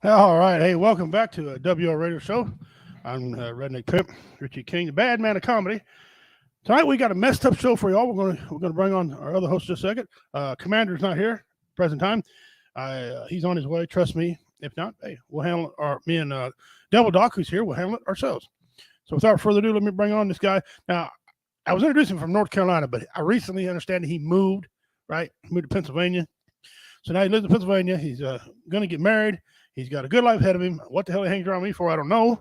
All right. Hey, welcome back to a WL Radio Show. I'm Redneck Pimp, Richie King, the bad man of comedy. Tonight we got a messed up show for y'all. We're gonna bring on our other host just a second. Commander's not here present time. He's on his way. Trust me. If not, hey, we'll handle it. Or me and Devil Doc, who's here, we'll handle it ourselves. So without further ado, let me bring on this guy. Now, I was introducing him from North Carolina, but I recently understand that he moved. Right, he moved to Pennsylvania. So now he lives in Pennsylvania. He's going to get married. He's got a good life ahead of him. What the hell he hangs around me for, I don't know.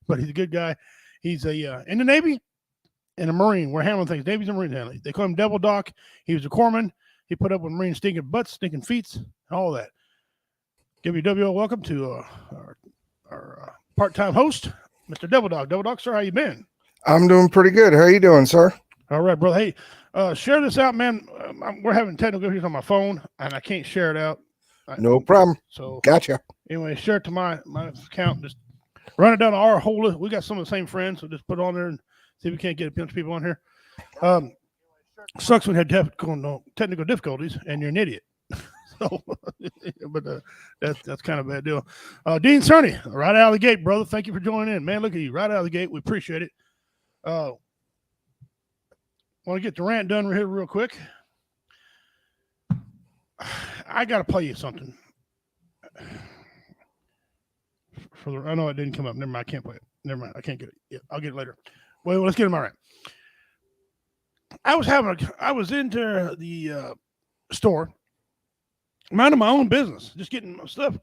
But he's a good guy. He's in the Navy and a Marine. We're handling things. Navy's and Marine handling. They call him Devil Doc. He was a corpsman. He put up with Marine stinking butts, stinking feet, all that. Give you WO welcome to our part-time host, Mr. Devil Doc. Devil Doc, sir, how you been? I'm doing pretty good. How are you doing, sir? All right, brother. Hey, share this out, man. We're having technical issues on my phone, and I can't share it out. No problem. So Gotcha. Anyway, share it to my account. Just run it down to our whole list. We got some of the same friends, so just put it on there and see if we can't get a bunch of people on here. Sucks when you have technical difficulties and you're an idiot. So, but that's kind of a bad deal. Dean Cerny, right out of the gate, brother. Thank you for joining in, man. Look at you, right out of the gate. We appreciate it. Want to get the rant done here real quick. I got to play you something. I know it didn't come up. Never mind. I can't play it. Never mind. I can't get it. Yeah, I'll get it later. Well, let's get in my rant. I was into the store, minding my own business, just getting my stuff.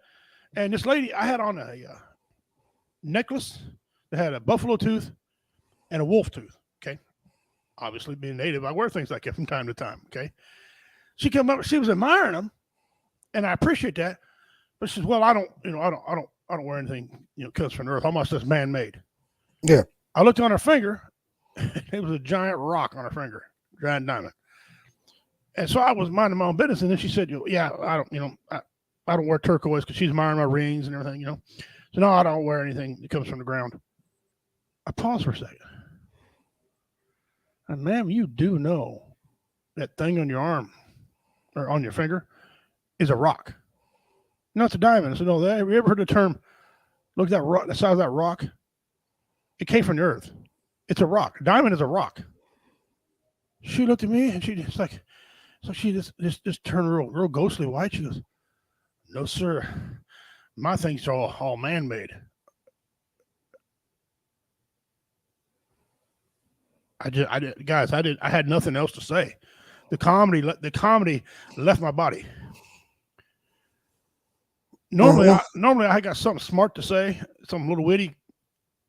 And this lady, I had on a necklace that had a buffalo tooth and a wolf tooth. Okay. Obviously, being native, I wear things like that from time to time. Okay. She came up, she was admiring them, and I appreciate that. But she says, "Well, I don't wear anything, comes from the earth. Almost just man-made." Yeah. I looked on her finger. It was a giant rock on her finger, giant diamond. And so I was minding my own business, and then she said, "Yeah, I don't wear turquoise," because she's admiring my rings and everything, So no, I don't wear anything that comes from the ground. I paused for a second. And ma'am, you do know that thing on your arm or on your finger is a rock. No, it's a diamond. I said, "No, have you ever heard the term, look at that rock, the size of that rock? It came from the earth. It's a rock. A diamond is a rock." She looked at me and she just turned real ghostly white. She goes, "No, sir. My things are all man-made." I had nothing else to say. The comedy left my body. Normally I got something smart to say, something little witty,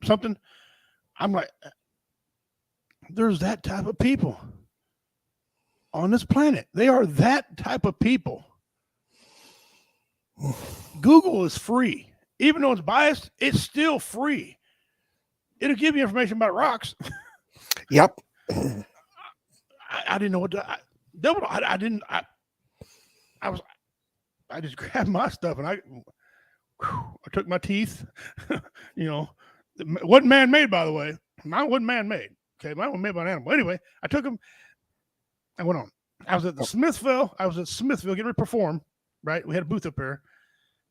something. I'm like, there's that type of people on this planet. They are that type of people. Google is free. Even though it's biased, it's still free. It'll give you information about rocks. Yep. I didn't know what to. I just grabbed my stuff and I took my teeth. It wasn't man-made, by the way. Mine wasn't man-made. Okay, mine was made by an animal. Anyway, I took them. I went on. I was at Smithville getting ready to perform. Right, we had a booth up there,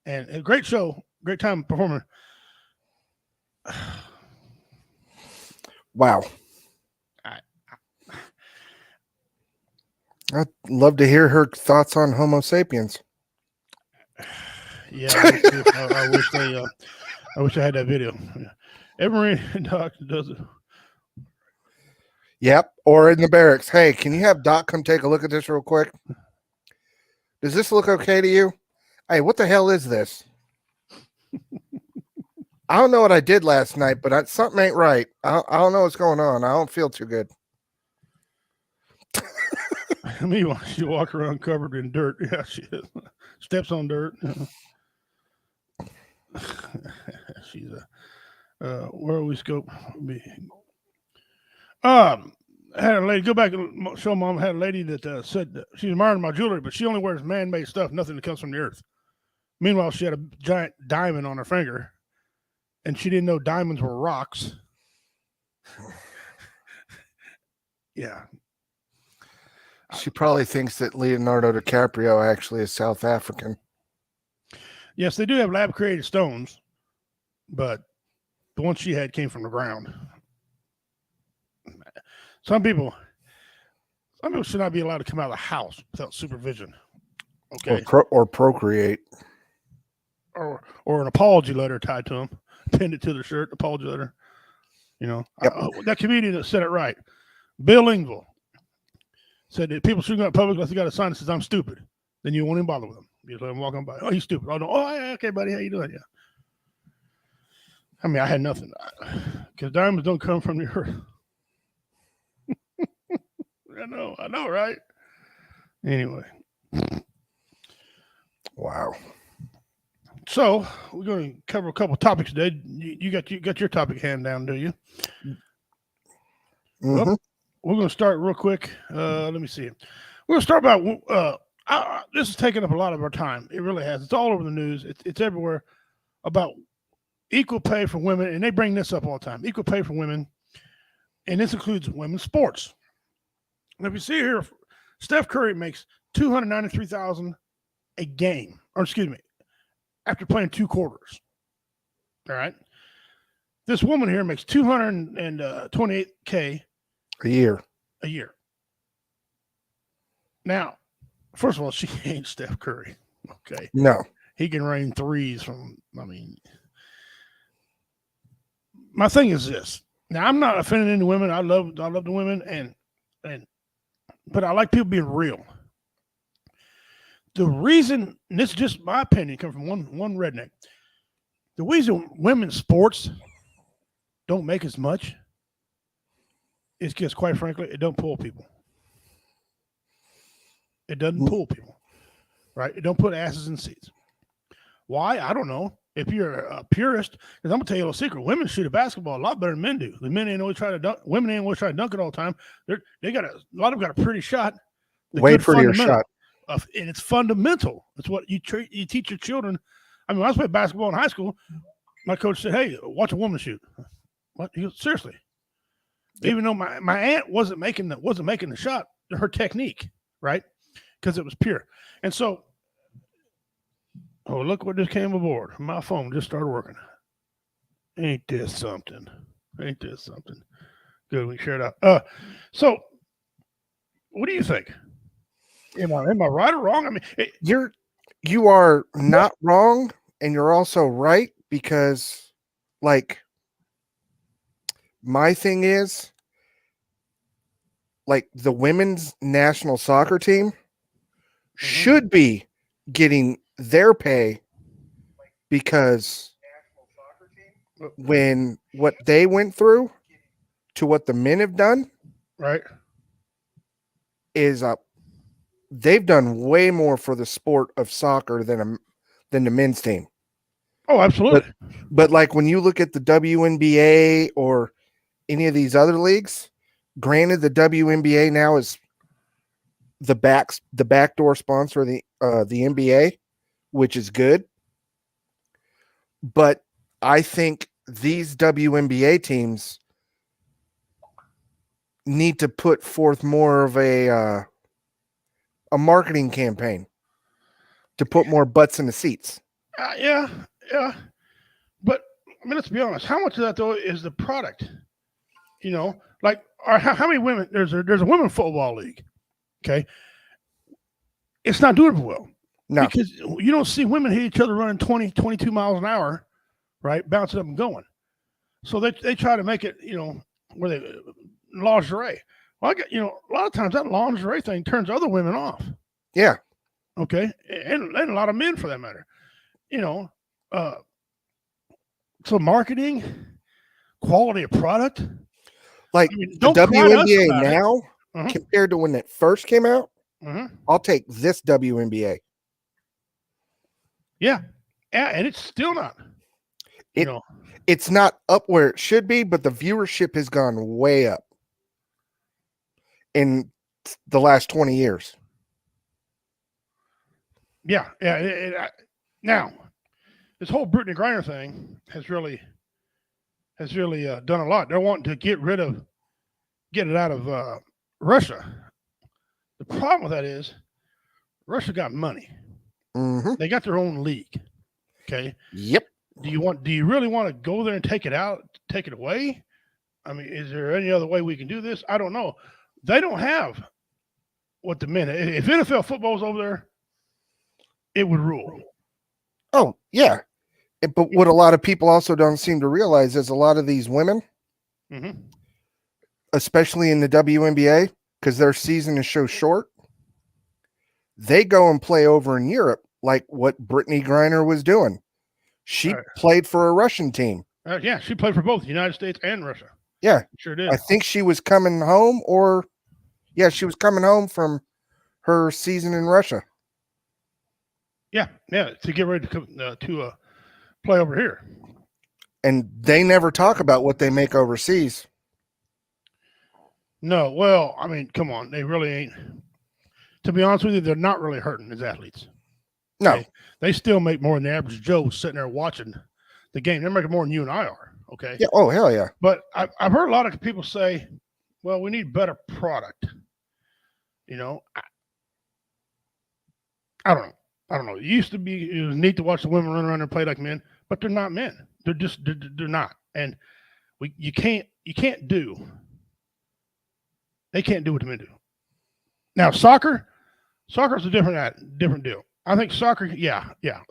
and a great show, great time performing. Wow. I'd love to hear her thoughts on Homo sapiens. Yeah, I wish I had that video. Every Marine doctor does it. Yep. Or in the barracks. Hey, can you have Doc come take a look at this real quick? Does this look okay to you? Hey, what the hell is this? I don't know what I did last night, but something ain't right. I don't know what's going on. I don't feel too good. Meanwhile, she walk around covered in dirt. Yeah, she is. Steps on dirt. She's where we scope. I had a lady go back and show mom. Had a lady that said that she's admiring my jewelry, but she only wears man-made stuff, nothing that comes from the earth. Meanwhile, she had a giant diamond on her finger, and she didn't know diamonds were rocks. Yeah. She probably thinks that Leonardo DiCaprio actually is South African. Yes, they do have lab created stones, but the one she had came from the ground. Some people should not be allowed to come out of the house without supervision. Okay, or procreate. or an apology letter tied to them, pinned it to their shirt. Apology letter. You know, Yep. That comedian that said it right, Bill Engvall, said that people shouldn't go out in public unless they got a sign that says "I'm stupid." Then you won't even bother with them. You just let them walk on by. Oh, he's stupid. Oh no. Oh yeah, okay, buddy. How you doing? Yeah. I mean, I had nothing because diamonds don't come from the earth. I know, right? Anyway, Wow. so we're going to cover a couple of topics today. You got your topic hand down, do you? Mhm. Well, we're going to start real quick. Let me see. We're going to start about. This has taken up a lot of our time. It really has. It's all over the news. It's everywhere about equal pay for women, and they bring this up all the time. Equal pay for women, and this includes women's sports. And if you see here, Steph Curry makes $293,000 a game, or excuse me, after playing 2 quarters. All right. This woman here makes $228K A year. a year. Now, first of all, she ain't Steph Curry. Okay. No. He can rain threes from, my thing is this. Now, I'm not offending any women. I love the women, but I like people being real. The reason, and this is just my opinion, come from one redneck. The reason women's sports don't make as much is because, quite frankly, it don't pull people. It doesn't pull people, right? It don't put asses in seats. Why? I don't know. If you're a purist, because I'm gonna tell you a little secret: women shoot a basketball a lot better than men do. The men ain't always try to dunk. Women ain't always try to dunk it all the time. They got a lot of them got a pretty shot. Way prettier shot. And it's fundamental. It's what you teach your children. I mean, when I was playing basketball in high school, my coach said, "Hey, watch a woman shoot." What? He goes, seriously. Yep. Even though my aunt wasn't making the shot, her technique, right? Because it was pure. And so, oh, look what just came aboard. My phone just started working. Ain't this something? Good, we shared out. So, what do you think? Am I right or wrong? I mean, you are not wrong, and you're also right, because, like, my thing is, like, the women's national soccer team should be getting their pay, because when what they went through to what the men have done, right, is they've done way more for the sport of soccer than the men's team. Oh, absolutely. But like when you look at the WNBA or any of these other leagues, granted the WNBA now is the backdoor sponsor of the NBA, which is good. But I think these WNBA teams need to put forth more of a marketing campaign to put more butts in the seats. Yeah. But I mean, let's be honest. How much of that though is the product? You know, like how many women? There's a women football league. Okay, it's not doing well. No, because you don't see women hit each other running 20, 22 miles an hour, right? Bouncing up and going. So they try to make it, where they lingerie. Well, a lot of times that lingerie thing turns other women off. Yeah. Okay. And a lot of men for that matter. So marketing, quality of product. Like the WNBA now compared to when it first came out, I'll take this WNBA. Yeah. Yeah, and it's still not. It's not up where it should be, but the viewership has gone way up in the last 20 years. Yeah. Now, this whole Brittany Griner thing has really done a lot. They're wanting to get it out of Russia. The problem with that is Russia got money. Mm-hmm. They got their own league. Okay. Yep. Do you really want to go there and take it out, take it away? I mean, is there any other way we can do this? I don't know. They don't have what the men. If NFL football's over there, it would rule. Oh, yeah. But what a lot of people also don't seem to realize is a lot of these women, Mm-hmm. especially in the WNBA, because their season is so short, they go and play over in Europe, like what Brittany Griner was doing. She Right. played for a Russian team. Yeah, she played for both the United States and Russia. Yeah. Sure did. I think she was coming home, she was coming home from her season in Russia. Yeah, to get ready to play over here. And they never talk about what they make overseas. No, well, I mean, come on, they really ain't. To be honest with you, they're not really hurting as athletes. No. They still make more than the average Joe sitting there watching the game. They're making more than you and I are. Okay. Yeah. Oh, hell yeah. But I've heard a lot of people say, well, we need better product. You know, I don't know. It used to be, it was neat to watch the women run around and play like men, but they're not men. They're not. And they can't do what the men do. Now, soccer's a different deal. I think soccer,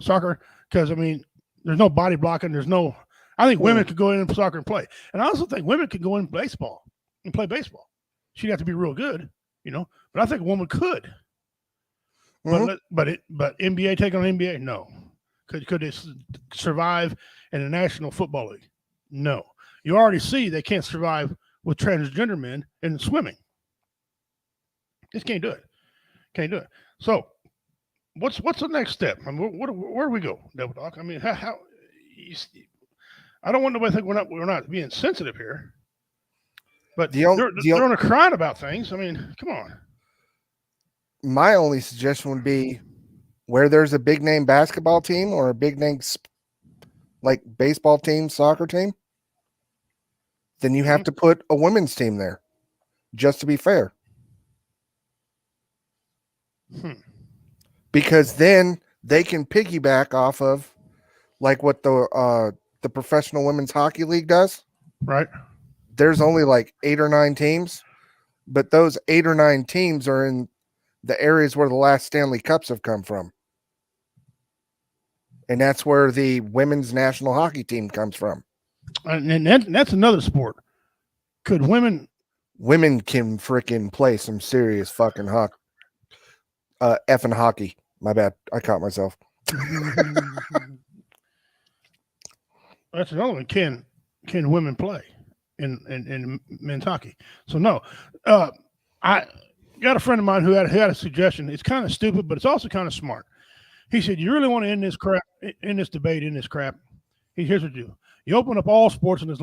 soccer, because I mean, there's no body blocking. I think women could go in soccer and play. And I also think women could go in baseball and play baseball. She'd have to be real good, but I think a woman could. Mm-hmm. But NBA take on NBA? No. Could they survive in a National Football League? No. You already see they can't survive with transgender men in swimming. Just can't do it. So, what's the next step? I mean, where do we go, Devil Doc? I mean, how I don't want nobody to think we're not being sensitive here, but they're on a crying about things. I mean, come on. My only suggestion would be where there's a big name basketball team or a big name like baseball team, soccer team, then you have to put a women's team there, just to be fair. Because then they can piggyback off of like what the professional women's hockey league does. Right. There's only like 8 or 9 teams, but those 8 or 9 teams are in the areas where the last Stanley Cups have come from. And that's where the women's national hockey team comes from. And that's another sport. Could women can freaking play some serious fucking hockey. Effing hockey. My bad. I caught myself. That's another one. Can women play in men's hockey? So no. I got a friend of mine who had a suggestion. It's kind of stupid, but it's also kind of smart. He said, "You really want to end this debate, Here's what you do: you open up all sports and just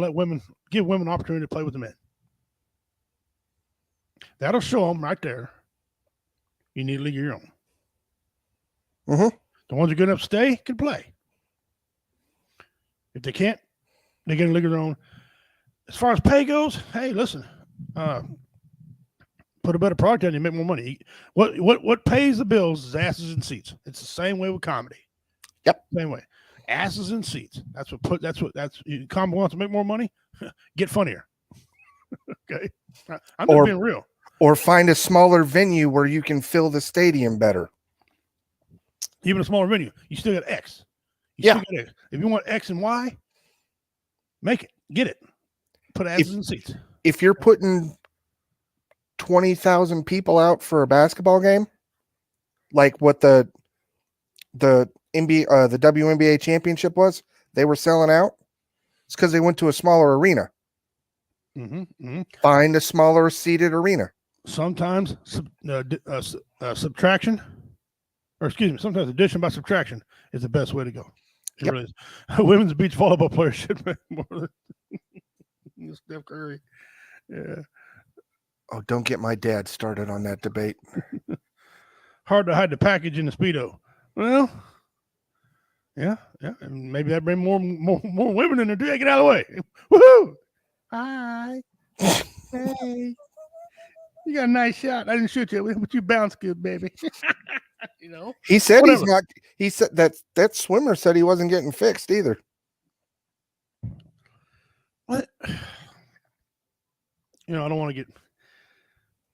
give women opportunity to play with the men. That'll show them right there. You need a league of your own. Mm-hmm. The ones who are good enough to stay can play. If they can't, they get a league of their own. As far as pay goes, hey, listen, put a better product on, you make more money. What pays the bills is asses and seats. It's the same way with comedy. Yep, same way. Asses and seats. Comedy wants to make more money. Get funnier. Okay, I'm just being real. Or find a smaller venue where you can fill the stadium better. Even a smaller venue, you still got X. Still got X. If you want X and Y, make it. Get it. Put asses and seats. If you're putting 20,000 people out for a basketball game, like what the NBA, the WNBA championship was, they were selling out. It's because they went to a smaller arena. Find a smaller seated arena. Sometimes subtraction, or excuse me, sometimes addition by subtraction is the best way to go. It really is. Women's beach volleyball players should make more than Steph Curry. Yeah. Oh, don't get my dad started on that debate. Hard to hide the package in the Speedo. Well, yeah. And maybe that bring more women in there. Do get out of the way. Woohoo! Hi. Hey. You got a nice shot. I didn't shoot you, but you bounce good, baby. He said He said that swimmer said he wasn't getting fixed either. What? You know, I don't want to get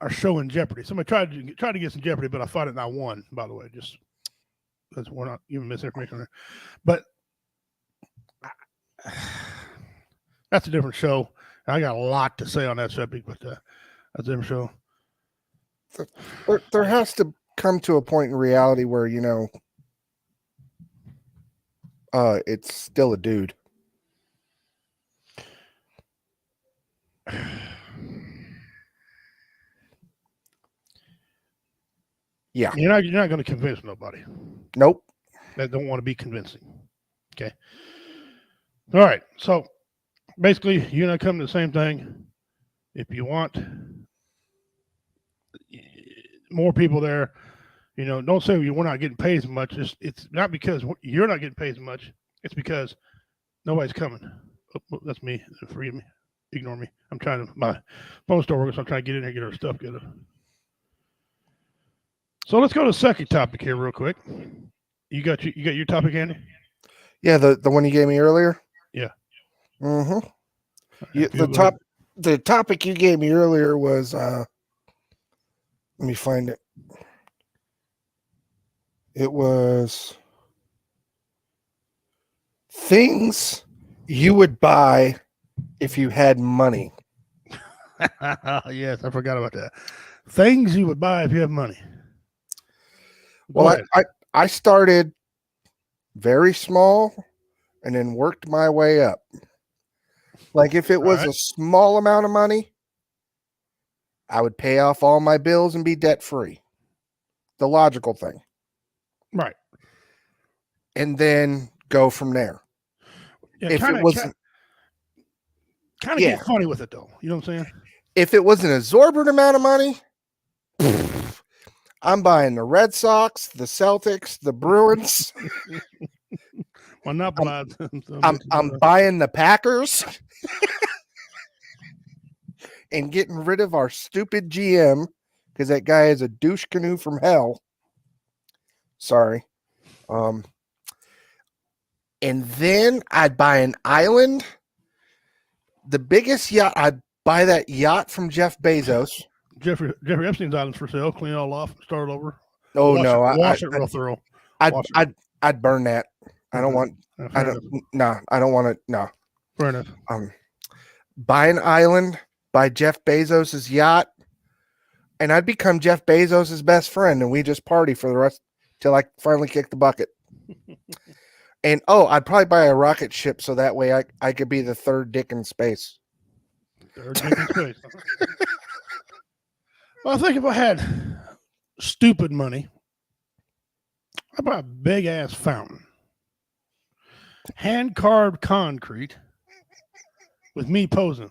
our show in jeopardy. Somebody tried to get some jeopardy, but I fought it and I won. By the way, just because we're not giving misinformation there. But that's a different show. I got a lot to say on that subject, but that's a different show. There has to come to a point in reality where it's still a dude. Yeah. You're not going to convince nobody. Nope. That don't want to be convincing. Okay. All right. So basically, you and I come to the same thing. If you want more people there, don't say we're not getting paid as much. It's not because you're not getting paid as much. It's because nobody's coming. Oh, that's me. Forgive me. Ignore me. I'm trying to, my phone store working, so I'm trying to get in there and get our stuff together. So let's go to the second topic here real quick. You got your topic, Andy? Yeah, the one you gave me earlier? Yeah. Mm-hmm. The topic you gave me earlier was let me find it. It was things you would buy if you had money. Yes, I forgot about that. Things you would buy if you have money. Well, I started very small and then worked my way up. Like if it was a small amount of money, I would pay off all my bills and be debt free. The logical thing. Right. And then go from there. Yeah, if it wasn't kind of get funny with it though. You know what I'm saying? If it was an exorbitant amount of money, I'm buying the Red Sox, the Celtics, the Bruins. Monopolize. I'm buying the Packers and getting rid of our stupid GM because that guy is a douche canoe from hell. Sorry. And then I'd buy an island. The biggest yacht, I'd buy that yacht from Jeff Bezos. Jeffrey Epstein's island's for sale. Clean it all off, start over. Oh wash it real thorough. I'd burn that. I don't want. I don't want it. No. Fair enough. Buy an island, buy Jeff Bezos's yacht, and I'd become Jeff Bezos's best friend, and we just party for the rest till I finally kick the bucket. And I'd probably buy a rocket ship so that way I could be the third dick in space. Third dick in space. Well, I think if I had stupid money, I'd buy a big ass fountain, hand carved concrete, with me posing.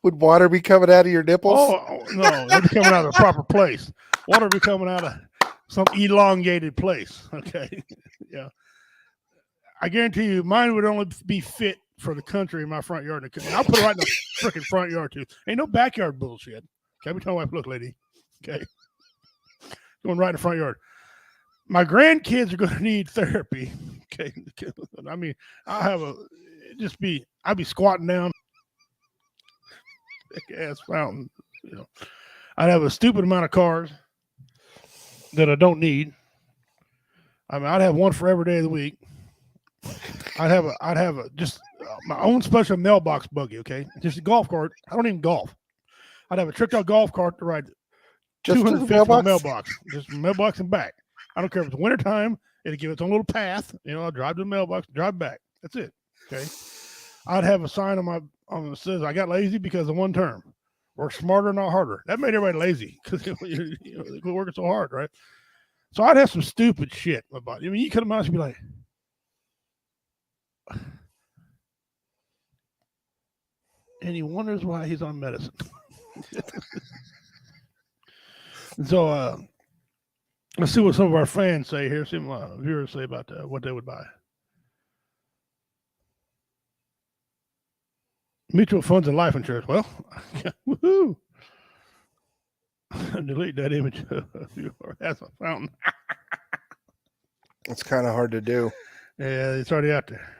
Would water be coming out of your nipples? Oh no, they'd be coming out of the proper place. Water would be coming out of some elongated place. Okay, yeah. I guarantee you, mine would only be fit for the country in my front yard. I'll put it right in the freaking front yard too. Ain't no backyard bullshit. Okay, we tell my wife, look, lady. Okay, going right in the front yard. My grandkids are going to need therapy. Okay, I mean, I'd be squatting down. Big ass fountain. I'd have a stupid amount of cars that I don't need. I mean, I'd have one for every day of the week. I'd have just my own special mailbox buggy. Okay, just a golf cart. I don't even golf. I'd have a tricked out golf cart to ride 200 feet from a mailbox, just mailbox and back. I don't care if it's wintertime. It'll give its own little path. I'll drive to the mailbox, drive back. That's it. Okay. I'd have a sign on that says I got lazy because of one term. Work smarter, not harder. That made everybody lazy because they're working so hard, right? So I'd have some stupid shit about it. I mean, you could have and be like, and he wonders why he's on medicine. So let's see what some of our fans say here. See what viewers say about what they would buy. Mutual funds and life insurance. Well, woohoo. delete that image of you as a fountain. It's kind of hard to do. Yeah, it's already out there.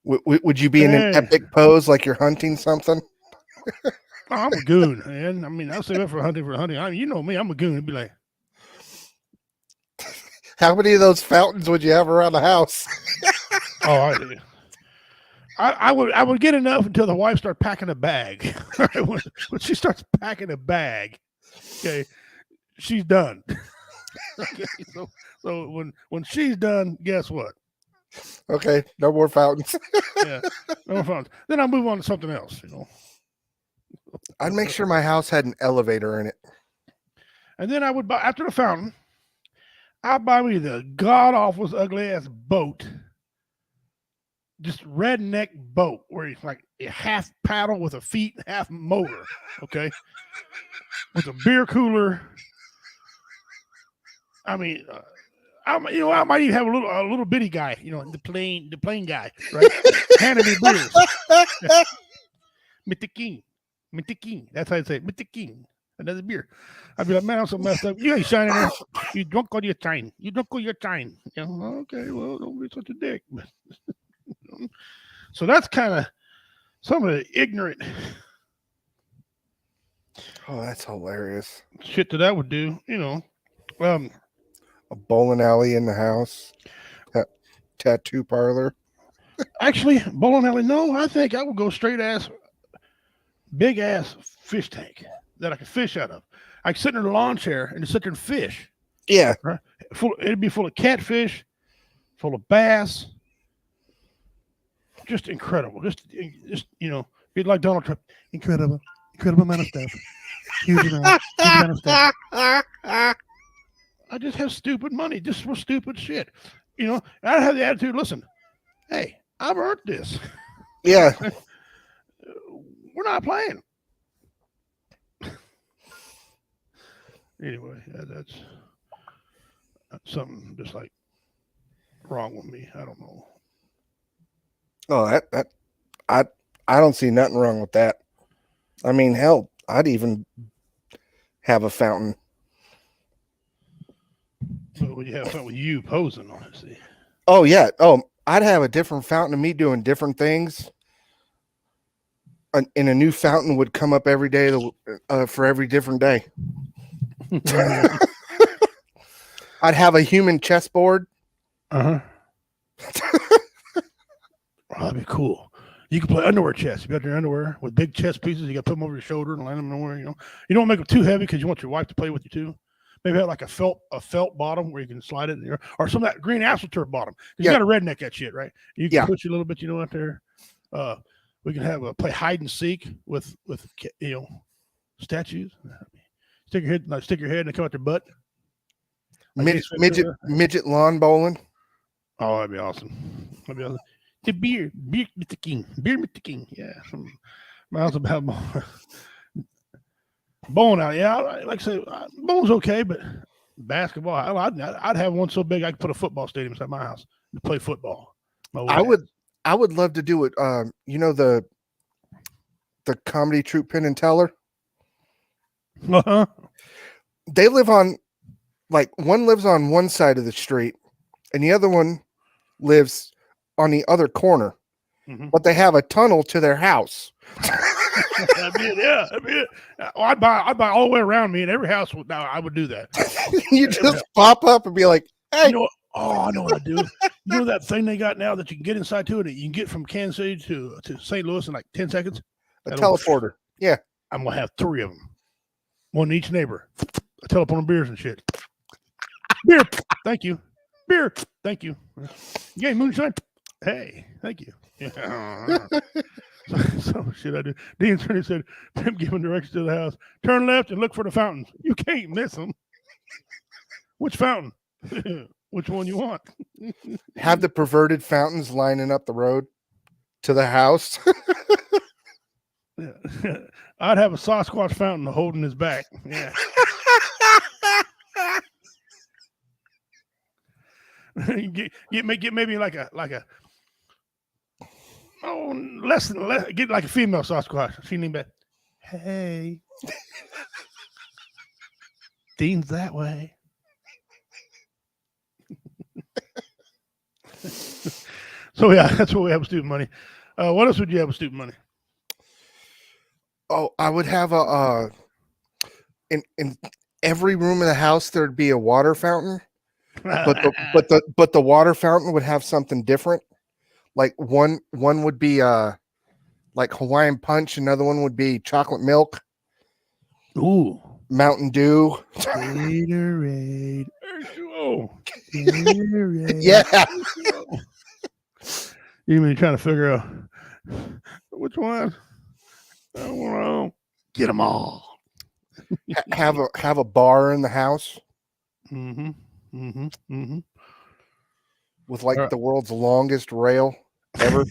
Would you be in an Hey. epic pose like you're hunting something? Oh, I'm a goon, man. I mean, I'll say that for hunting. You know me, I'm a goon. It'd be like, How many of those fountains would you have around the house? oh, I would get enough until the wife starts packing a bag. Right? When she starts packing a bag, okay, she's done. Okay, so when she's done, guess what? Okay, no more fountains. Yeah, no fun. Then I'll move on to something else, I'd make sure my house had an elevator in it. And then I would buy after the fountain. I'd buy me the god awful ugly ass boat, just redneck boat where it's like a half paddle with a feet, half motor. Okay, with a beer cooler. I mean, I might even have a little bitty guy, the plane guy, right? Handing me beers. Mr. King. That's how I say it. Mr. King. Another beer. I'd be like, man, I'm so messed up. You ain't shining there. You drunk on your time. Okay, well, don't be such a dick. So that's kind of some of the ignorant Oh, that's hilarious. shit that I would do, A bowling alley in the house. Tattoo parlor. Actually, bowling alley, no, I think I would go big ass fish tank that I could fish out of. I could sit in a lawn chair and just sit there and fish. Yeah. It'd be full of catfish, full of bass. Just incredible. Just be like Donald Trump. Incredible amount of stuff. Huge amount of stuff. I just have stupid money just for stupid shit. I have the attitude, listen, hey, I've earned this. Yeah. We're not playing. Anyway, that's something just like wrong with me. I don't know. Oh, I don't see nothing wrong with that. I mean, hell, I'd even have a fountain. But when you have fun with you posing on it, see. Oh yeah. Oh, I'd have a different fountain of me doing different things. And a new fountain would come up every day for every different day. I'd have a human chessboard. Oh, that'd be cool. You can play underwear chess. You got your underwear with big chess pieces. You got to put them over your shoulder and line them nowhere. You don't make them too heavy because you want your wife to play with you too. Maybe have like a felt bottom where you can slide it in there, or some of that green astroturf bottom. You got to redneck that shit, right? You can push it a little bit, out there. We can have play hide and seek with statues. Stick your head and come out their butt. Midget lawn bowling. Oh, that'd be awesome. The beer with the king. Yeah. Miles about bowling out. Yeah, like I say, bowling's okay, but basketball, I'd have one so big I could put a football stadium inside my house to play football. I would love to do it. The comedy troupe Penn and Teller. Uh-huh. They live on, one lives on one side of the street, and the other one lives on the other corner. Mm-hmm. But they have a tunnel to their house. That'd be it. Well, I'd buy all the way around me, and every house now I would do that. You just pop up and be like, "Hey, I know what I do. You know that thing they got now that you can get inside to it. You can get from Kansas City to St. Louis in like 10 seconds. A teleporter. Yeah, I'm gonna have 3 of them, one in each neighbor. I telephone beers and shit. Beer, thank you. Beer, thank you. Yeah, moonshine. Hey, thank you. Yeah. So shit I do. Dean Turney said, "Pimp giving directions to the house. Turn left and look for the fountains. You can't miss them. Which fountain? Which one you want?" Have the perverted fountains lining up the road to the house. Yeah. I'd have a Sasquatch fountain holding his back. Yeah. get maybe like a get like a female Sasquatch. She named that. Hey. Dean's that way. So yeah, that's what we have with student money. What else would you have with student money? Oh, I would have a in every room in the house there'd be a water fountain, but the water fountain would have something different. Like one would be like Hawaiian Punch, another one would be chocolate milk, Ooh. Mountain Dew. Gatorade. H2O. Gatorade. Yeah. You mean trying to figure out which one? I don't know. Get them all. have a bar in the house Mm-hmm. Mm-hmm. Mm-hmm. with like All right. the world's longest rail ever.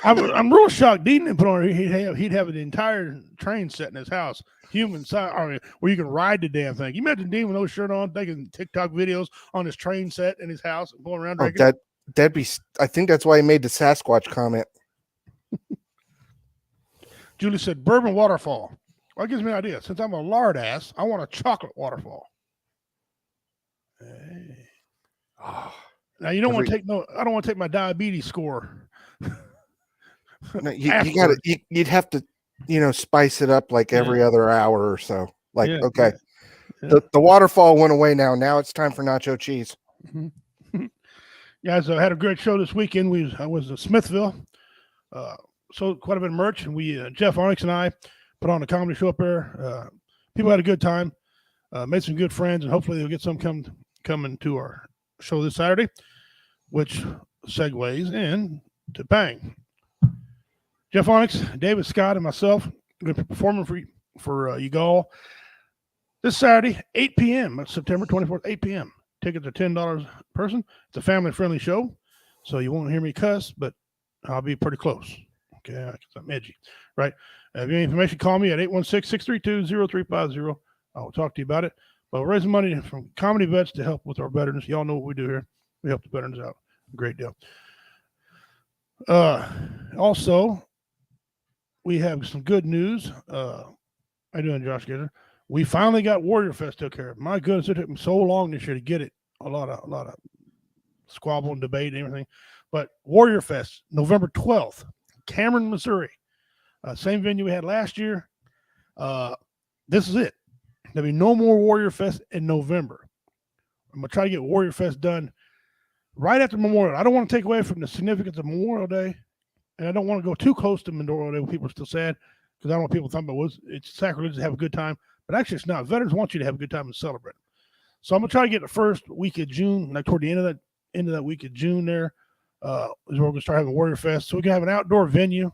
I'm real shocked. Dean didn't put on. He'd have an entire train set in his house, human size, where you can ride the damn thing. You imagine Dean with no shirt on, taking TikTok videos on his train set in his house, and going around Oh, drinking. that'd be. I think that's why he made the Sasquatch comment. Julie said, "Bourbon waterfall." Well, that gives me an idea. Since I'm a lard ass, I want a chocolate waterfall. Hey. Oh, Now you don't want to take no. I don't want to take my diabetes score. no, you got to. You'd have to, spice it up like every other hour or so. Like, Yeah, okay, yeah. the waterfall went away now. Now it's time for nacho cheese. Mm-hmm. Guys, I had a great show this weekend. I was in Smithville. Sold quite a bit of merch, and Jeff Onyx and I put on a comedy show up there. People had a good time, made some good friends, and hopefully they'll get some coming to our show this Saturday, which segues in to Bang. Jeff Onyx, David Scott, and myself are going to be performing for you all this Saturday, 8 p.m. That's September 24th, 8 p.m. Tickets are $10 a person. It's a family-friendly show, so you won't hear me cuss, but I'll be pretty close. Okay, because I'm edgy, right? If you have any information, call me at 816-632-0350. I will talk to you about it. But we're raising money from Comedy Vets to help with our veterans. Y'all know what we do here. We help the veterans out. Great deal. Also, we have some good news. How you doing, Josh Gator? We finally got Warrior Fest took care of. My goodness, it took me so long this year to get it. A lot of squabble and debate and everything. But Warrior Fest, November 12th, Cameron, Missouri. Same venue we had last year. This is it. There'll be no more Warrior Fest in November. I'm going to try to get Warrior Fest done right after Memorial. I don't want to take away from the significance of Memorial Day, and I don't want to go too close to Memorial Day when people are still sad, because I don't want people thinking about it's sacrilegious to have a good time. But actually, it's not. Veterans want you to have a good time and celebrate. So I'm going to try to get the first week of June, like toward the end of that week of June there, is where we're going to start having Warrior Fest. So we can have an outdoor venue,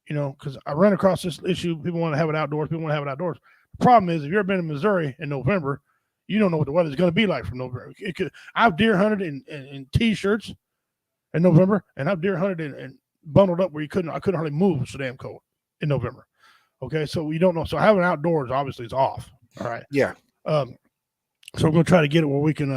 because I ran across this issue. People want to have it outdoors. People want to have it outdoors. The problem is, if you've ever been in Missouri in November, you don't know what the weather's going to be like from November. I've deer hunted in T-shirts in November, and I've deer hunted and bundled up where I couldn't hardly move. It's so damn cold in November. Okay, so we don't know. So having outdoors obviously is off. All right. Yeah. So we're going to try to get it where we can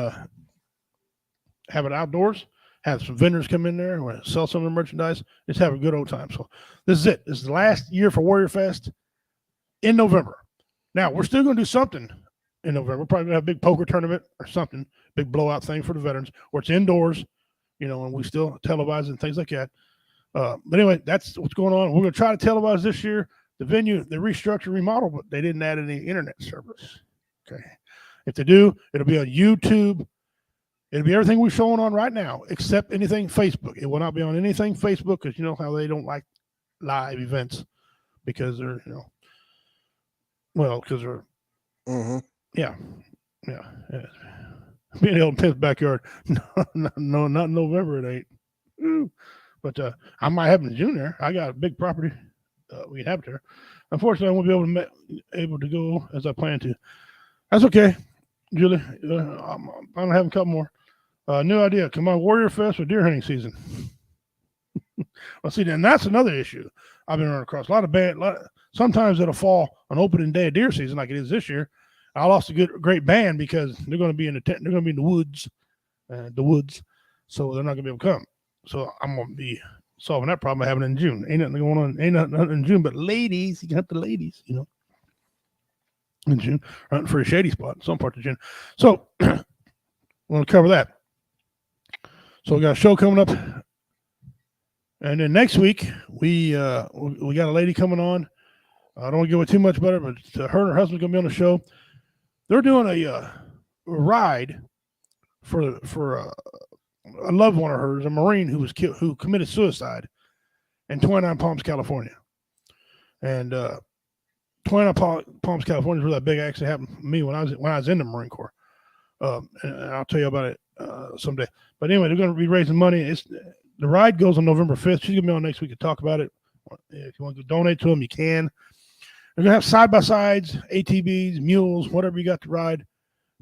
have it outdoors, have some vendors come in there, and we're going to sell some of the merchandise, just have a good old time. So this is it. This is the last year for Warrior Fest in November. Now, we're still going to do something in November. We're probably going to have a big poker tournament or something, big blowout thing for the veterans, where it's indoors, and we still televise and things like that. But anyway, that's what's going on. We're going to try to televise this year. The venue, they restructured, remodel, but they didn't add any internet service. Okay. If they do, it'll be on YouTube. It'll be everything we're showing on right now, except anything Facebook. It will not be on anything Facebook, because you know how they don't like live events, because they're, because they're, yeah. Being held in Pitt's backyard. No, not in November, it ain't. Ooh. But I might have in June there. I got a big property we have there. Unfortunately, I won't be able to go as I plan to. That's okay, Julie. I'm going to have a couple more. New idea. Come on, Warrior Fest with deer hunting season. Well, see, then that's another issue I've been running across. Sometimes it'll fall on opening day of deer season, like it is this year. I lost a great band because they're going to be in the tent. They're going to be in the woods, so they're not going to be able to come. So I'm going to be solving that problem by having it in June. Ain't nothing going on. Ain't nothing in June, but ladies, you got the ladies, you know, in June, hunting for a shady spot in some parts of June. So we're going to cover that. So we got a show coming up, and then next week we got a lady coming on. I don't want to give away too much about it, but her and her husband going to be on the show. They're doing a ride for a loved one of hers, a Marine who was who committed suicide in 29 Palms, California. And 29 Palms, California is where that big accident happened to me when I was in the Marine Corps. And I'll tell you about it someday. But anyway, they're going to be raising money. The ride goes on November 5th. She's going to be on next week to talk about it. If you want to donate to them, you can. They're going to have side-by-sides, ATVs, mules, whatever you got to ride.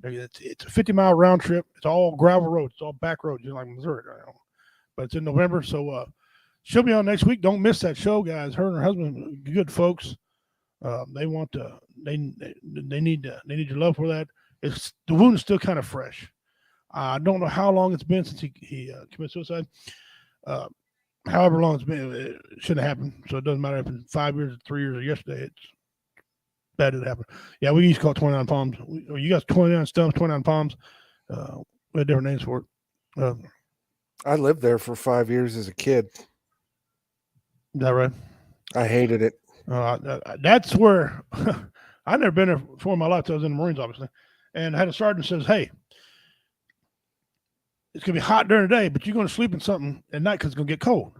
It's a 50-mile round trip. It's all gravel roads. It's all back roads, just like Missouri. But it's in November, so she'll be on next week. Don't miss that show, guys. Her and her husband, good folks. They want to. They need your love for that. The wound is still kind of fresh. I don't know how long it's been since he committed suicide. However long it's been, it shouldn't have happened. So it doesn't matter if it's 5 years, 3 years, or yesterday. It's bad it happened. Yeah, we used to call it 29 Palms. You got 29 stumps, 29 Palms. We had different names for it. I lived there for 5 years as a kid. Is that right? I hated it. That's where I've never been there before in my life. I was in the Marines, obviously, and I had a sergeant says, "Hey, it's gonna be hot during the day, but you're gonna sleep in something at night because it's gonna get cold."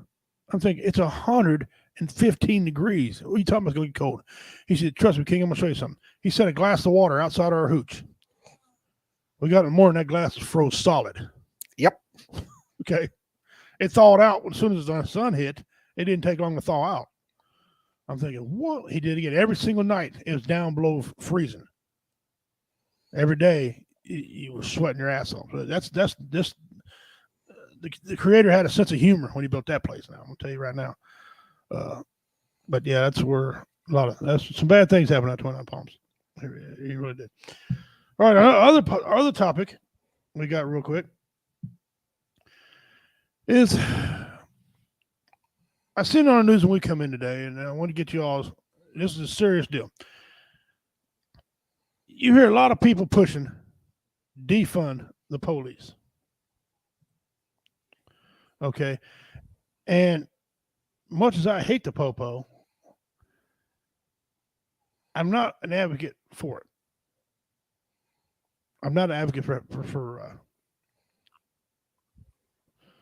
I'm thinking it's 115 degrees. What are you talking about? It's gonna get cold. He said, "Trust me, King. I'm gonna show you something." He set a glass of water outside our hooch. We got it more, and that glass was froze solid. Yep. Okay. It thawed out as soon as the sun hit. It didn't take long to thaw out. I'm thinking, what? He did it again. Every single night, it was down below freezing. Every day, you were sweating your ass off. That's this. The creator had a sense of humor when he built that place. Now I'm gonna tell you right now. But yeah, that's where that's some bad things happened at 29 Palms. He really did. All right, our other topic we got real quick is I seen it on the news when we come in today, and I want to get you all. This is a serious deal. You hear a lot of people pushing defund the police. Okay. And much as I hate the popo, I'm not an advocate for it. I'm not an advocate for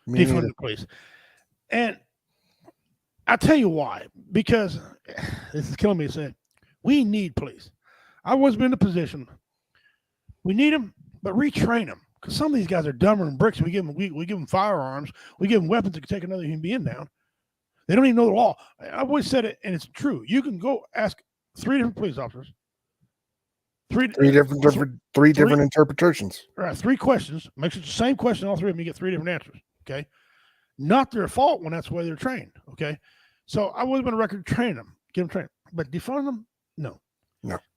defund the police. And I'll tell you why. Because this is killing me to say, we need police. I've always been in a position. We need them, but retrain them. Because some of these guys are dumber than bricks. We give them firearms. We give them weapons that can take another human being down. They don't even know the law. I've always said it, and it's true. You can go ask 3 different police officers. Three different interpretations. Right, 3 questions. Makes it the same question. All 3 of them, you get 3 different answers. Okay, not their fault when that's the way they're trained. Okay, so I wasn't on record to train them, give them training, but defund them, no.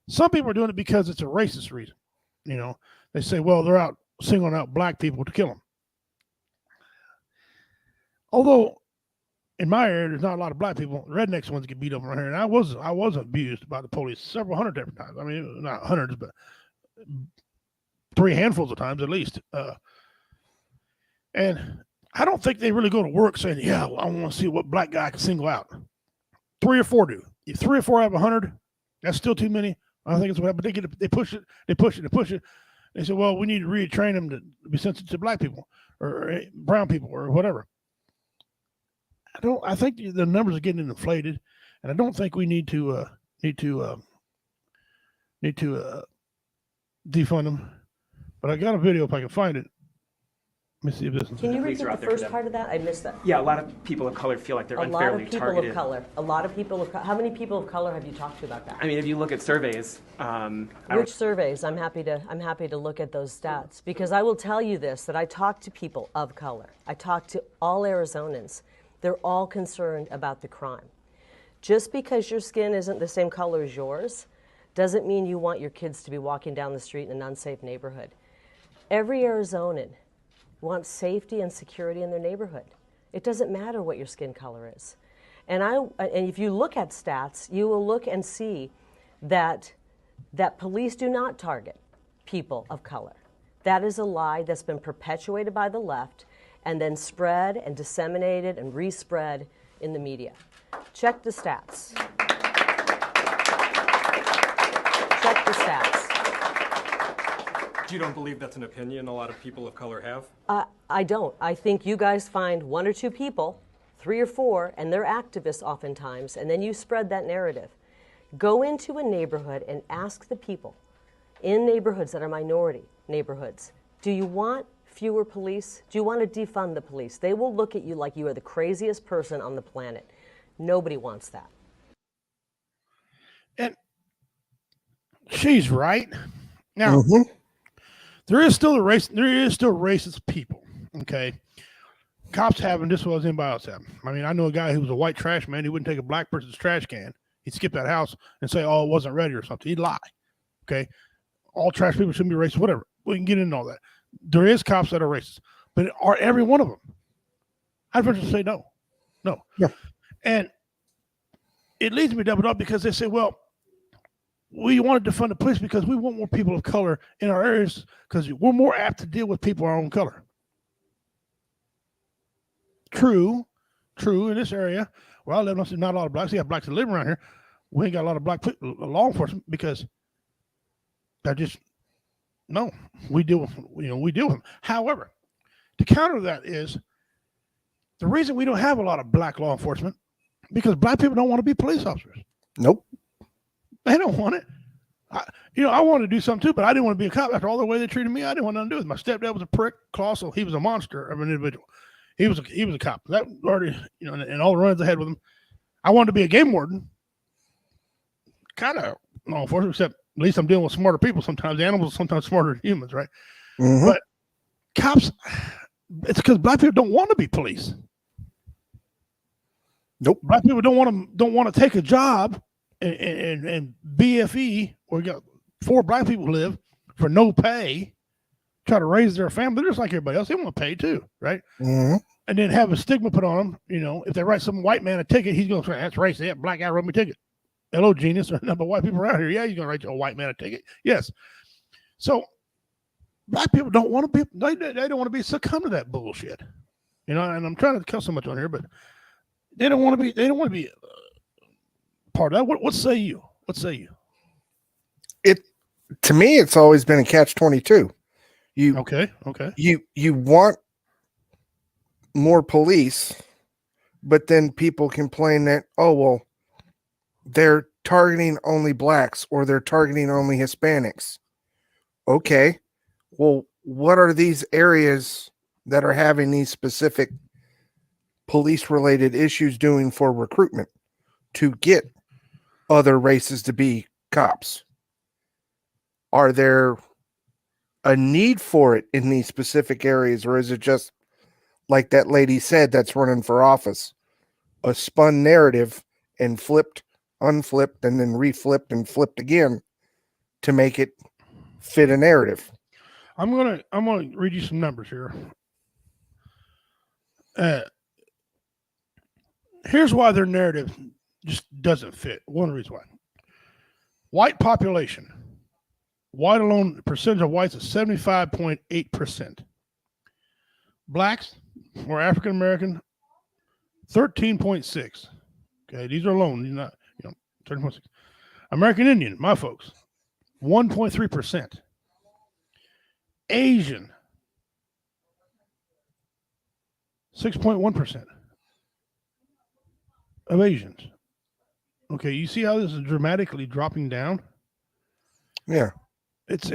Some people are doing it because it's a racist reason. You know, they say, well, they're out singling out black people to kill them. Although in my area, there's not a lot of black people. The rednecks ones get beat up around here, and I was abused by the police several hundred different times. I mean, not hundreds, but 3 handfuls of times at least. And I don't think they really go to work saying, "Yeah, well, I want to see what black guy I can single out." 3 or 4 do. If 3 or 4 out of 100, that's still too many. I don't think it's what happened. But they push it. They say, "Well, we need to retrain them to be sensitive to black people or brown people or whatever." I think the numbers are getting inflated, and I don't think we need to defund them. But I got a video if I can find it. Let me see if this. Can you repeat the first part of that? I missed that. Yeah, a lot of people of color feel like they're unfairly targeted. A lot of people of color. A lot of people of color. How many people of color have you talked to about that? I mean, if you look at surveys, which surveys? I'm happy to look at those stats, because I will tell you this: that I talk to people of color. I talk to all Arizonans. They're all concerned about the crime. Just because your skin isn't the same color as yours doesn't mean you want your kids to be walking down the street in an unsafe neighborhood. Every Arizonan wants safety and security in their neighborhood. It doesn't matter what your skin color is. And if you look at stats, you will look and see that police do not target people of color. That is a lie that's been perpetuated by the left and then spread and disseminated and respread in the media. Check the stats. Check the stats. You don't believe that's an opinion a lot of people of color have? I don't. I think you guys find one or two people, 3 or 4, and they're activists oftentimes, and then you spread that narrative. Go into a neighborhood and ask the people in neighborhoods that are minority neighborhoods, do you want fewer police? Do you want to defund the police? They will look at you like you are the craziest person on the planet. Nobody wants that. And she's right. Now, there is still racist people. Okay. Cops having just as well as anybody else having. I mean, I know a guy who was a white trash man. He wouldn't take a black person's trash can. He'd skip that house and say, oh, it wasn't ready or something. He'd lie. Okay. All trash people shouldn't be racist, whatever. We can get into all that. There is cops that are racist, but are every one of them? I'd rather say no. No. Yeah. And it leads me doubled up because they say, well, we want to defund the police because we want more people of color in our areas because we're more apt to deal with people of our own color. True. In this area where I live, not a lot of blacks. You have blacks that live around here. We ain't got a lot of black law enforcement because that just no. We deal with them. However, to counter that is the reason we don't have a lot of black law enforcement because black people don't want to be police officers. Nope. They don't want it. I wanted to do something too, but I didn't want to be a cop after all the way they treated me. I didn't want nothing to do with it. My stepdad was a prick, colossal. He was a monster of an individual. He was a cop. That already, and all the runs I had with him. I wanted to be a game warden. Kind of law enforcement, except at least I'm dealing with smarter people sometimes. Animals are sometimes smarter than humans, right? But cops, it's because black people don't want to be police. Nope. Black people don't want to take a job and BFE where you got 4 black people live for no pay, try to raise their family. They're just like everybody else. They want to pay too, right? And then have a stigma put on them. If they write some white man a ticket, he's going to say, that's racist. That black guy wrote me a ticket. Hello, genius. There's a number of white people around here. Yeah, you're going to write a white man a ticket. Yes. So black people don't want to be, they don't want to be succumb to that bullshit. And I'm trying to cut so much on here, but they don't want to be part of that. What say you? What say you? To me, it's always been a catch-22. Okay. You want more police, but then people complain that, oh, well, they're targeting only blacks or they're targeting only Hispanics. Okay. Well, what are these areas that are having these specific police-related issues doing for recruitment to get other races to be cops? Are there a need for it in these specific areas, or is it just like that lady said that's running for office, a spun narrative and flipped, unflipped, and then reflipped and flipped again to make it fit a narrative? I'm gonna read you some numbers here. Here's why their narrative just doesn't fit. One reason why. White population. White alone, percentage of whites is 75.8%. Blacks or African American, 13.6. Okay, these are alone. These are not, 13.6. American Indian, my folks, 1.3%. Asian, 6.1% of Asians. Okay, you see how this is dramatically dropping down? Yeah. It's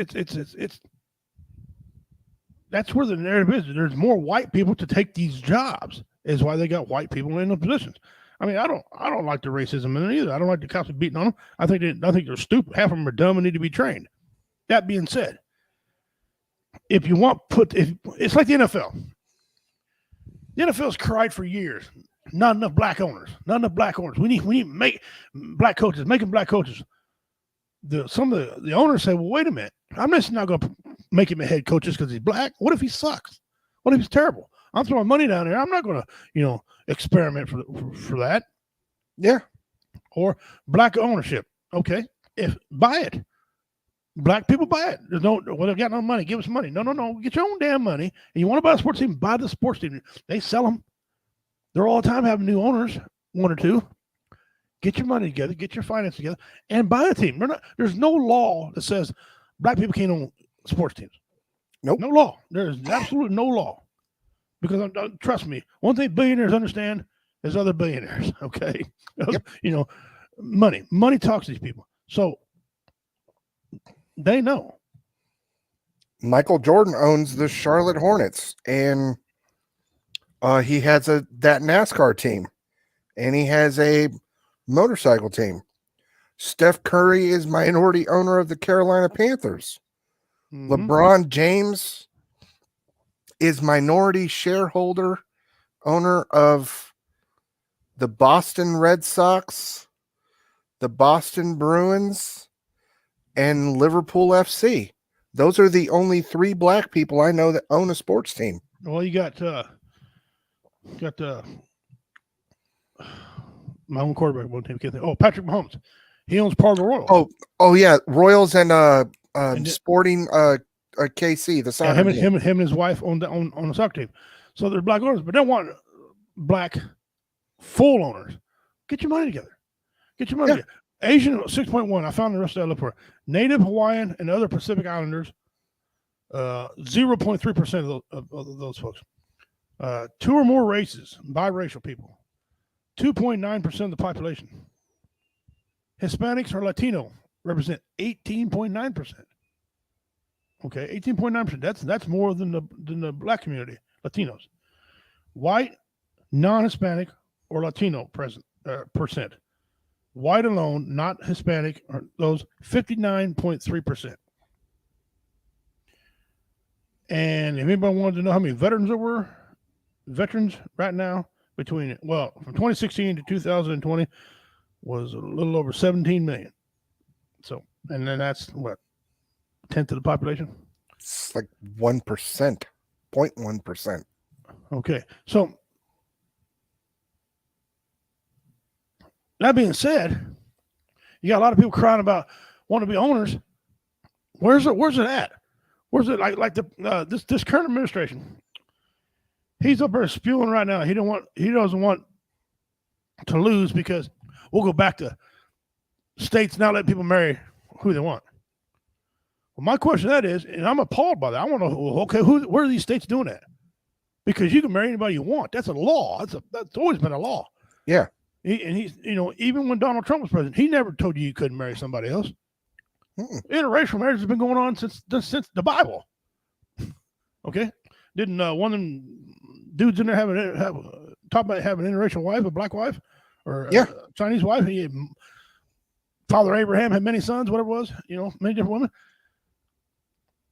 that's where the narrative is. There's more white people to take these jobs, is why they got white people in the positions. I mean, I don't like the racism in it either. I don't like the cops beating on them. I think they're stupid. Half of them are dumb and need to be trained. That being said, if you want it's like the NFL. The NFL's cried for years. Not enough black owners. Not enough black owners. We need to make black coaches. Making black coaches. Some of the owners say, well, wait a minute. I'm just not going to make him a head coach just because he's black. What if he sucks? What if he's terrible? I'm throwing money down there. I'm not going to, experiment for that. Yeah. Or black ownership. Okay, if buy it, black people buy it. There's no, well, they got no money. Give us money. No. Get your own damn money. And you want to buy a sports team? Buy the sports team. They sell them. They're all the time having new owners, one or two. Get your money together. Get your finance together, and buy a team. There's no law that says black people can't own sports teams. Nope. No law. There's absolutely no law. Because trust me, one thing billionaires understand is other billionaires. Okay, Yep. Money talks to these people, so they know. Michael Jordan owns the Charlotte Hornets, and he has that NASCAR team, and he has a motorcycle team. Steph Curry is minority owner of the Carolina Panthers. Mhm. LeBron James is minority shareholder owner of the Boston Red Sox, the Boston Bruins, and Liverpool FC. Those are the only 3 black people I know that own a sports team. Well, you got my own quarterback. One team can't think. Oh, Patrick Mahomes. He owns part of the Royals. Oh yeah, Royals and And Sporting KC, the Yeah, soccer team. him and his wife on the soccer team. So they're black owners, but they don't want black full owners. Get your money together. Get your money together. Asian 6.1. I found the rest of that look for Native Hawaiian and other Pacific Islanders. 0.3% of those folks. 2 or more races, biracial people. 2.9% of the population. Hispanics or Latino represent 18.9%. Okay, 18.9%. That's more than the black community, Latinos. White, non-Hispanic, or Latino percent. White alone, not Hispanic, are those 59.3%. And if anybody wanted to know how many veterans there were, veterans right now from 2016 to 2020 was a little over 17 million. So, and then that's what, 10th of the population? It's like 1%, 0.1%. Okay. So that being said, you got a lot of people crying about want to be owners. Where's it at? Where's it like this current administration? He's up there spewing right now. He doesn't want to lose because we'll go back to states not letting people marry who they want. Well, my question to that is, and I'm appalled by that. I want to know, okay, where are these states doing that? Because you can marry anybody you want. That's a law. That's always been a law. Yeah. He's even when Donald Trump was president, he never told you couldn't marry somebody else. Mm-mm. Interracial marriage has been going on since the Bible. Okay, didn't one of them dudes in there talk about having an interracial wife, a black wife, or a Chinese wife? Father Abraham had many sons, whatever it was, many different women.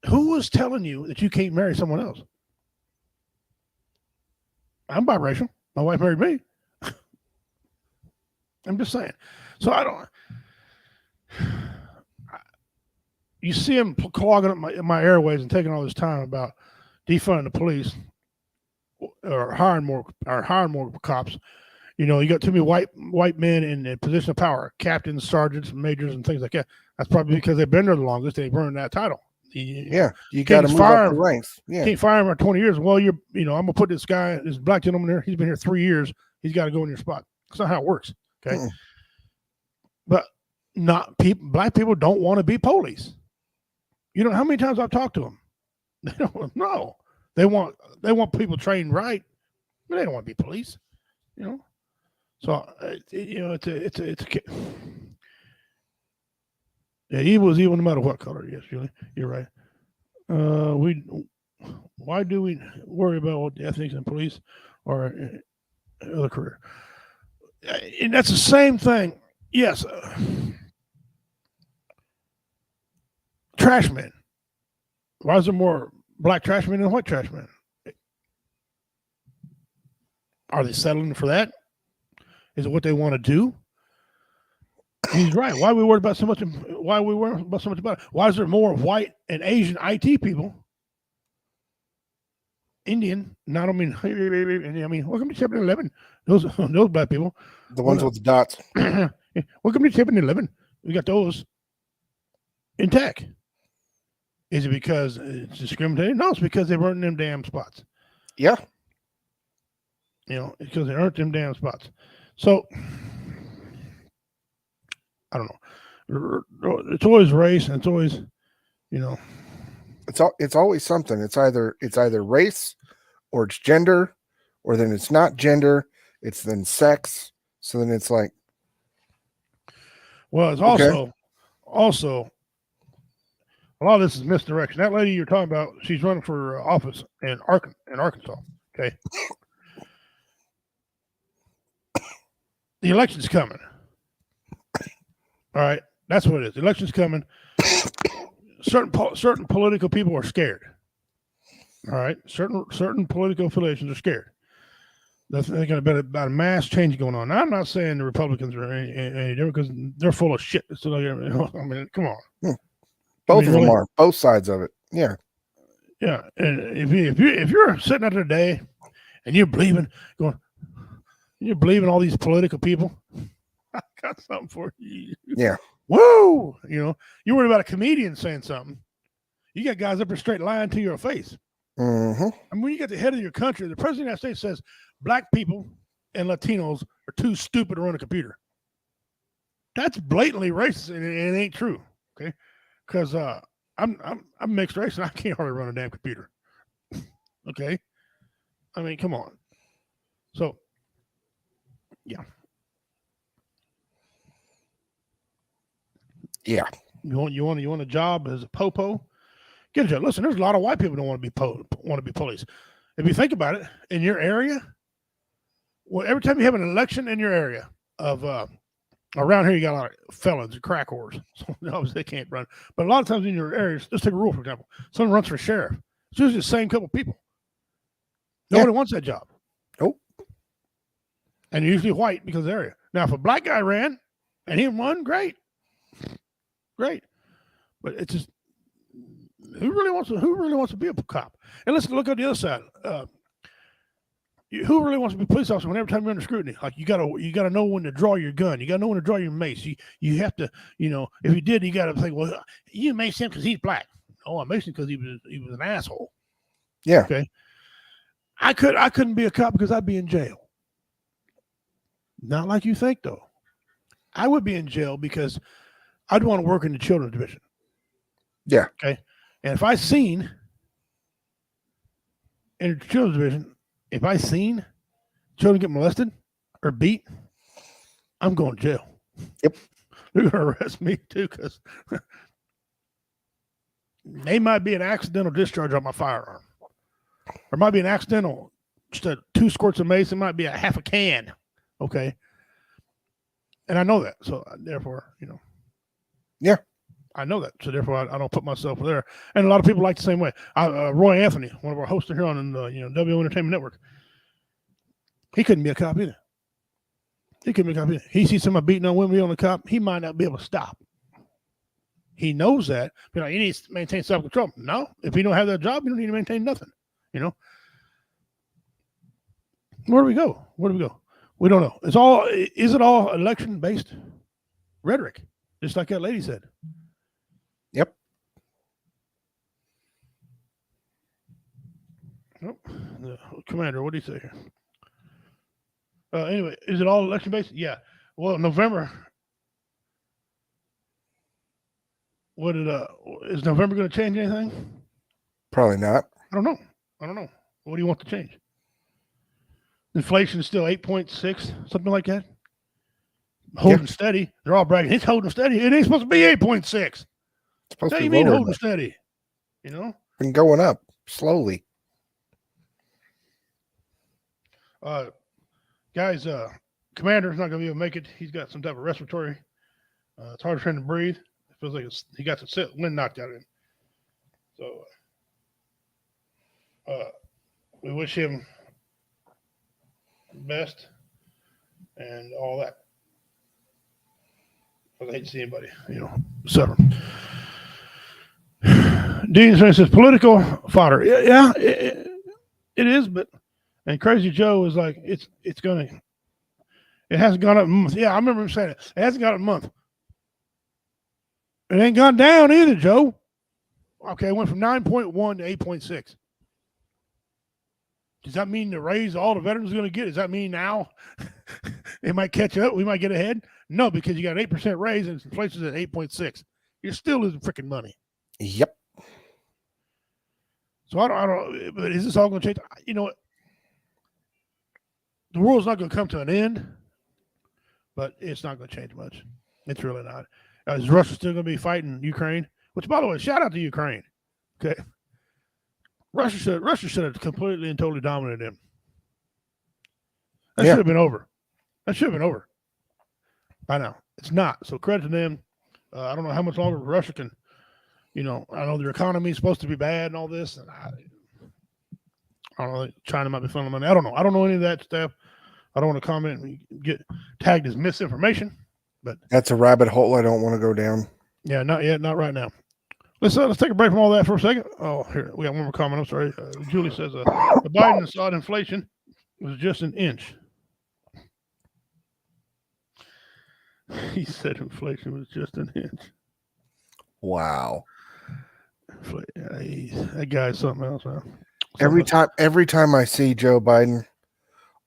Who was telling you that you can't marry someone else? I'm biracial. My wife married me. I'm just saying. So I don't. You see him clogging up my airways and taking all this time about defunding the police or hiring more cops. You got too many white men in a position of power, captains, sergeants, majors, and things like that. That's probably because they've been there the longest. They've earned that title. You got to move up the ranks. Yeah, can't fire him for 20 years. Well, I'm gonna put this black gentleman there. He's been here 3 years. He's got to go in your spot. That's not how it works. Okay, but black people don't want to be police. How many times I've talked to them? They don't know. They want people trained right, but they don't want to be police. So it's evil is evil no matter what color. Yes, Julie, you're right. Why do we worry about what the ethics and police or other career? And that's the same thing. Yes. Trash men. Why is there more black trash men than white trash men? Are they settling for that? Is it what they want to do? He's right. Why are we worried about so much? Why are we worried about so much about it? Why is there more white and Asian IT people Indian. And I don't mean, I mean, welcome to 7-Eleven. Those black people. The ones with the dots. Welcome to 7-Eleven. We got those intact. Is it because it's discriminating? No, it's because they weren't in them damn spots. Yeah. It's because they aren't them damn spots. So, I don't know. It's always race, and it's always, It's always something. It's either race, or it's gender, or then it's not gender. It's then sex. So then it's like, well, it's also a lot of this is misdirection. That lady you're talking about, she's running for office in Arkansas. Okay, the election's coming. All right, that's what it is. The election's coming. Certain political people are scared. All right, certain political affiliations are scared. That's going to be about a mass change going on. Now, I'm not saying the Republicans are any different because they're full of shit. So I mean, come on. Both of them are. Both sides of it. Yeah. Yeah. And if you're sitting out there today and you're believing all these political people, I got something for you. Yeah. Whoa. You're worried about a comedian saying something. You got guys up there straight lying to your face. Mm-hmm. I mean, when you get the head of your country, the president of the United States says black people and Latinos are too stupid to run a computer. That's blatantly racist, and it ain't true. Okay. Because I'm mixed race and I can't hardly run a damn computer. Okay, I mean, come on. So, yeah. You want a job as a popo? Get a job. Listen, there's a lot of white people who don't want to be police. If you think about it, in your area, well, every time you have an election in your area of around here, you got a lot of felons and crack whores. So obviously they can't run. But a lot of times in your areas, let's take a rule, for example. Someone runs for sheriff. It's usually the same couple people. Nobody wants that job. Nope. And usually white because of the area. Now, if a black guy ran and he won, great. Great. But it's just, who really wants to be a cop? And let's look at the other side. Who really wants to be a police officer when every time you're under scrutiny? Like you gotta know when to draw your gun. You gotta know when to draw your mace. You have to, if you did, you gotta think, well, you mace him because he's black. Oh, I maced him because he was an asshole. Yeah. Okay. I couldn't be a cop because I'd be in jail. Not like you think though. I would be in jail because I'd want to work in the children's division. Yeah. Okay. And if I seen in the children's division, if I seen children get molested or beat, I'm going to jail. Yep. They're going to arrest me too because they might be an accidental discharge on my firearm. Or might be an accidental, just 2 squirts of mace. It might be a half a can. Okay. And I know that. So therefore, Yeah. I know that. So therefore, I don't put myself there. And a lot of people like the same way. Roy Anthony, one of our hosts here on the WO Entertainment Network, he couldn't be a cop either. He sees somebody beating on women on the cop, he might not be able to stop. He knows that. But he needs to maintain self-control. No, if you don't have that job, you don't need to maintain nothing. Where do we go? We don't know. Is it all election-based rhetoric? Just like that lady said. Yep. Nope. Commander, what do you say here? Anyway, is it all election based? Yeah. Well, November. Is November going to change anything? Probably not. I don't know. What do you want to change? Inflation is still 8.6, something like that. Holding steady. They're all bragging. It's holding steady. It ain't supposed to be 8.6. It's supposed What to do be you mean lower, holding but steady? been going up slowly. Guys, Commander's not going to be able to make it. He's got some type of respiratory. It's hard for him to breathe. It feels like he got the wind knocked out of him. So we wish him the best and all that. I hate to see anybody, suffer. Dean says political fodder. Yeah, It is, and Crazy Joe is like, it hasn't gone up a month. Yeah, I remember him saying it. It hasn't gone up a month. It ain't gone down either, Joe. Okay, it went from 9.1 to 8.6. Does that mean the raise all the veterans are going to get? Does that mean now it might catch up? We might get ahead? No, because you got an 8% raise and inflation's at 8.6. You're still losing freaking money. Yep. So I don't. But is this all going to change? You know what? The world's not going to come to an end, but it's not going to change much. It's really not. Is Russia still going to be fighting Ukraine? Which, by the way, shout out to Ukraine. Okay, Russia should have completely and totally dominated them. That should have been over. That should have been over by now. It's not. So credit to them. I don't know how much longer Russia can. I know their economy is supposed to be bad and all this, and I don't know. China might be funneling money. I don't know. I don't know any of that stuff. I don't want to comment and get tagged as misinformation. But that's a rabbit hole I don't want to go down. Yeah, not yet, not right now. Let's take a break from all that for a second. Oh, here we got one more comment. I'm sorry. Julie says the Biden thought inflation was just an inch. He said inflation was just an inch. Wow. That guy's something else, man. Every time I see Joe Biden,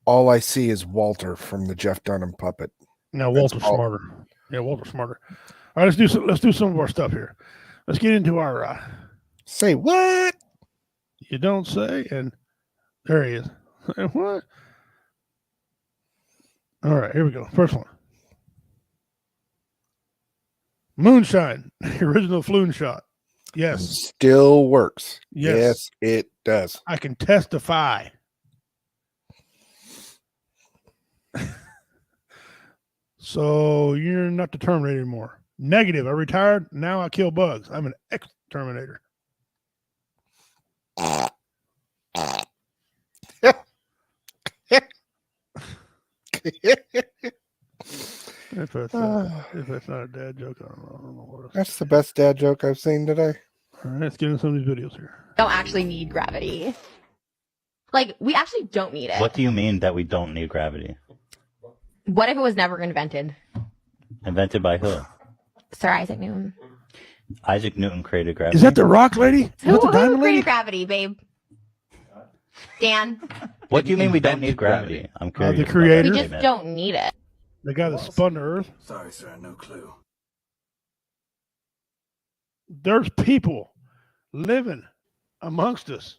all I see is Walter from the Jeff Dunham puppet. Now Walter's smarter. Yeah, Walter's smarter. All right, let's do some of our stuff here. Let's get into our say what? You don't say, and there he is. What? All right, here we go. First one. Moonshine, the original Floon shot. Yes. Still works. Yes, it does. I can testify. So you're not the Terminator anymore. Negative. I retired. Now I kill bugs. I'm an ex-Terminator. If that's not a dad joke, I don't know what else. That's the best dad joke I've seen today. All right, let's get into some of these videos here. Don't actually need gravity. Like, we actually don't need it. What do you mean that we don't need gravity? What if it was never invented? Invented by who? Sir Isaac Newton. Isaac Newton created gravity. Is that the rock lady? Who the diamond lady? created gravity, babe? Dan. What do you mean we don't need gravity? I'm curious. The creator. We just don't need it. The guy that spun the earth. Sorry, sir, no clue. There's people living amongst us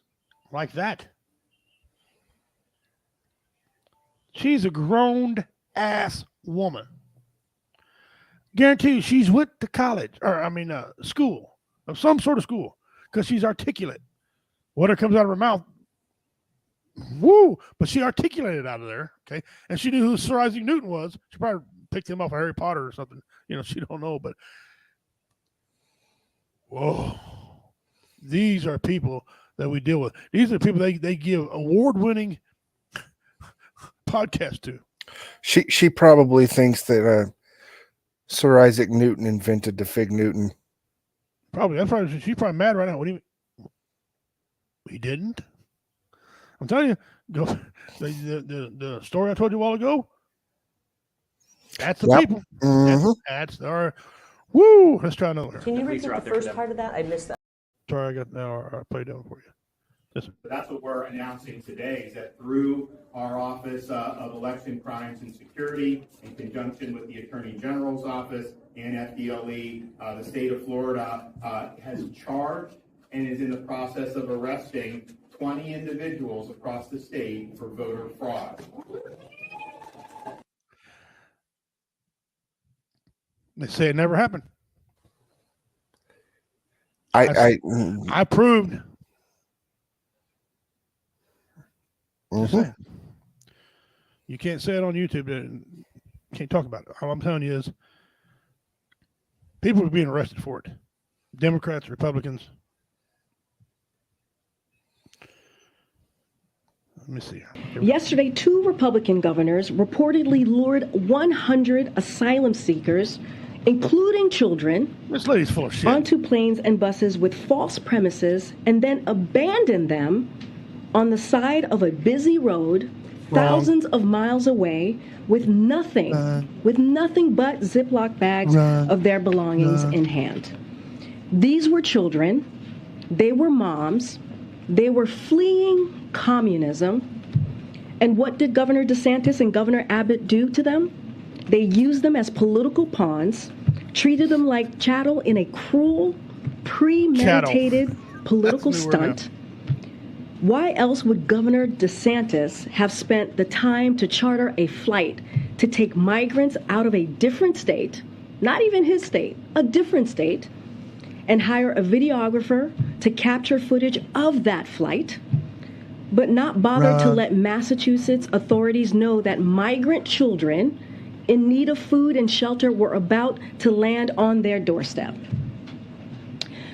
like that. She's a grown ass woman. Guarantee you she's went to college, or school, of some sort of school, because she's articulate. Whatever comes out of her mouth, woo! But she articulated out of there, okay? And she knew who Sir Isaac Newton was. She probably picked him off of Harry Potter or something. She don't know, but whoa. These are people that we deal with. These are people they give award-winning podcasts to. She probably thinks that Sir Isaac Newton invented the Fig Newton. Probably. She's probably mad right now. What do you mean? He didn't? I'm telling you, the story I told you a while ago, that's the people. Mm-hmm. That's our, woo! Let's try another. Can you The repeat police are the out there for first them. part of that? I missed that. Sorry, I got now. I played down for you. Listen. That's what we're announcing today, is that through our Office of Election Crimes and Security, in conjunction with the Attorney General's Office and FDLE, the state of Florida has charged and is in the process of arresting 20 individuals across the state for voter fraud. They say it never happened. I proved. Mhm. Saying. You can't say it on YouTube. Can't talk about it. All I'm telling you is people are being arrested for it. Democrats, Republicans. Let me see. Yesterday, 2 Republican governors reportedly lured 100 asylum seekers, including children, This lady's full of shit. onto planes and buses with false premises and then abandoned them on the side of a busy road, thousands of miles away, with nothing but Ziploc bags of their belongings in hand. These were children, they were moms, they were fleeing communism. And what did Governor DeSantis and Governor Abbott do to them? They used them as political pawns, treated them like chattel in a cruel, premeditated political stunt. Why else would Governor DeSantis have spent the time to charter a flight to take migrants out of a different state, not even his state, a different state, and hire a videographer to capture footage of that flight, but not bother to let Massachusetts authorities know that migrant children in need of food and shelter were about to land on their doorstep?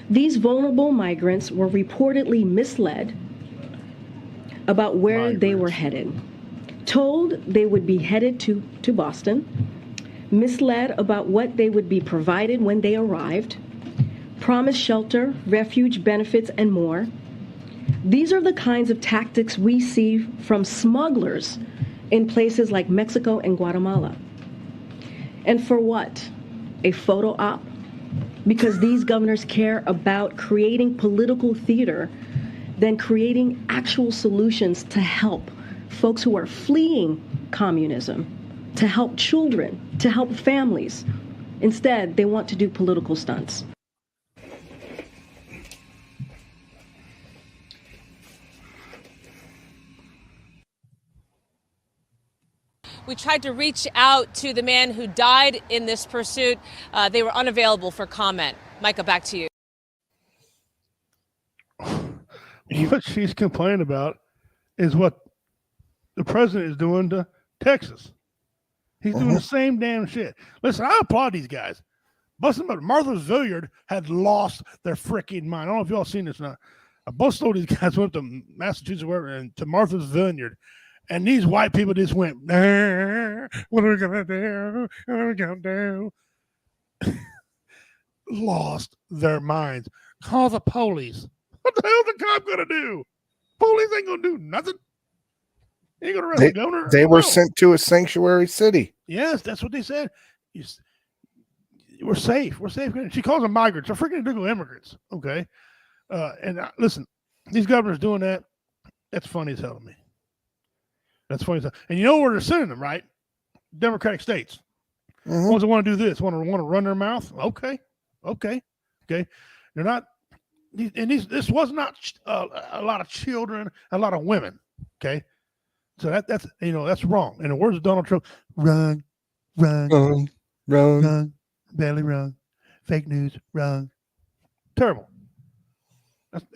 These vulnerable migrants were reportedly misled about where they were headed, told they would be headed to Boston, misled about what they would be provided when they arrived, promised shelter, refuge, benefits, and more. These are the kinds of tactics we see from smugglers in places like Mexico and Guatemala. And for what? A photo op? Because these governors care about creating political theater than creating actual solutions to help folks who are fleeing communism, to help children, to help families. Instead, they want to do political stunts. We tried to reach out to the man who died in this pursuit. They were unavailable for comment. Micah, back to you. What she's complaining about is what the president is doing to Texas. He's doing the same damn shit. Listen, I applaud these guys. Busting but Martha's Vineyard had lost their freaking mind. I don't know if y'all seen this or not. A busload of these guys went to Massachusetts and to Martha's Vineyard. And these white people just went, nah, what are we going to do? What are we going to do? Lost their minds. Call the police. What the hell's the cop going to do? Police ain't going to do nothing. Ain't going to arrest the governor. They were sent to a sanctuary city. Yes, that's what they said. We're safe. We're safe. She calls them migrants. They're freaking illegal immigrants. Okay. Listen, these governors doing that, that's funny as hell to me. That's funny. And you know where they're sending them, right? Democratic states. Ones that want to do this, want to run their mouth. Okay. They're not. And this was not a lot of children, a lot of women. Okay. So that's wrong. In the words of Donald Trump, wrong, badly wrong, fake news, wrong, terrible.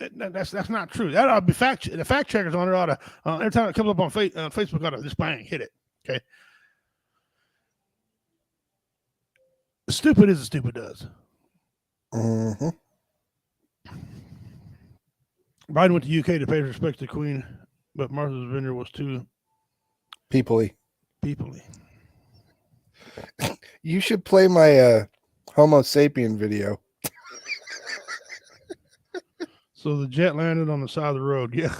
That's not true. That ought to be the fact checkers on it ought to every time it comes up on Facebook ought to just bang hit it. Okay. Stupid is as stupid does. Biden went to UK to pay respect to the Queen, but Martha's Vineyard was too peoply. You should play my Homo sapien video. So the jet landed on the side of the road. Yeah.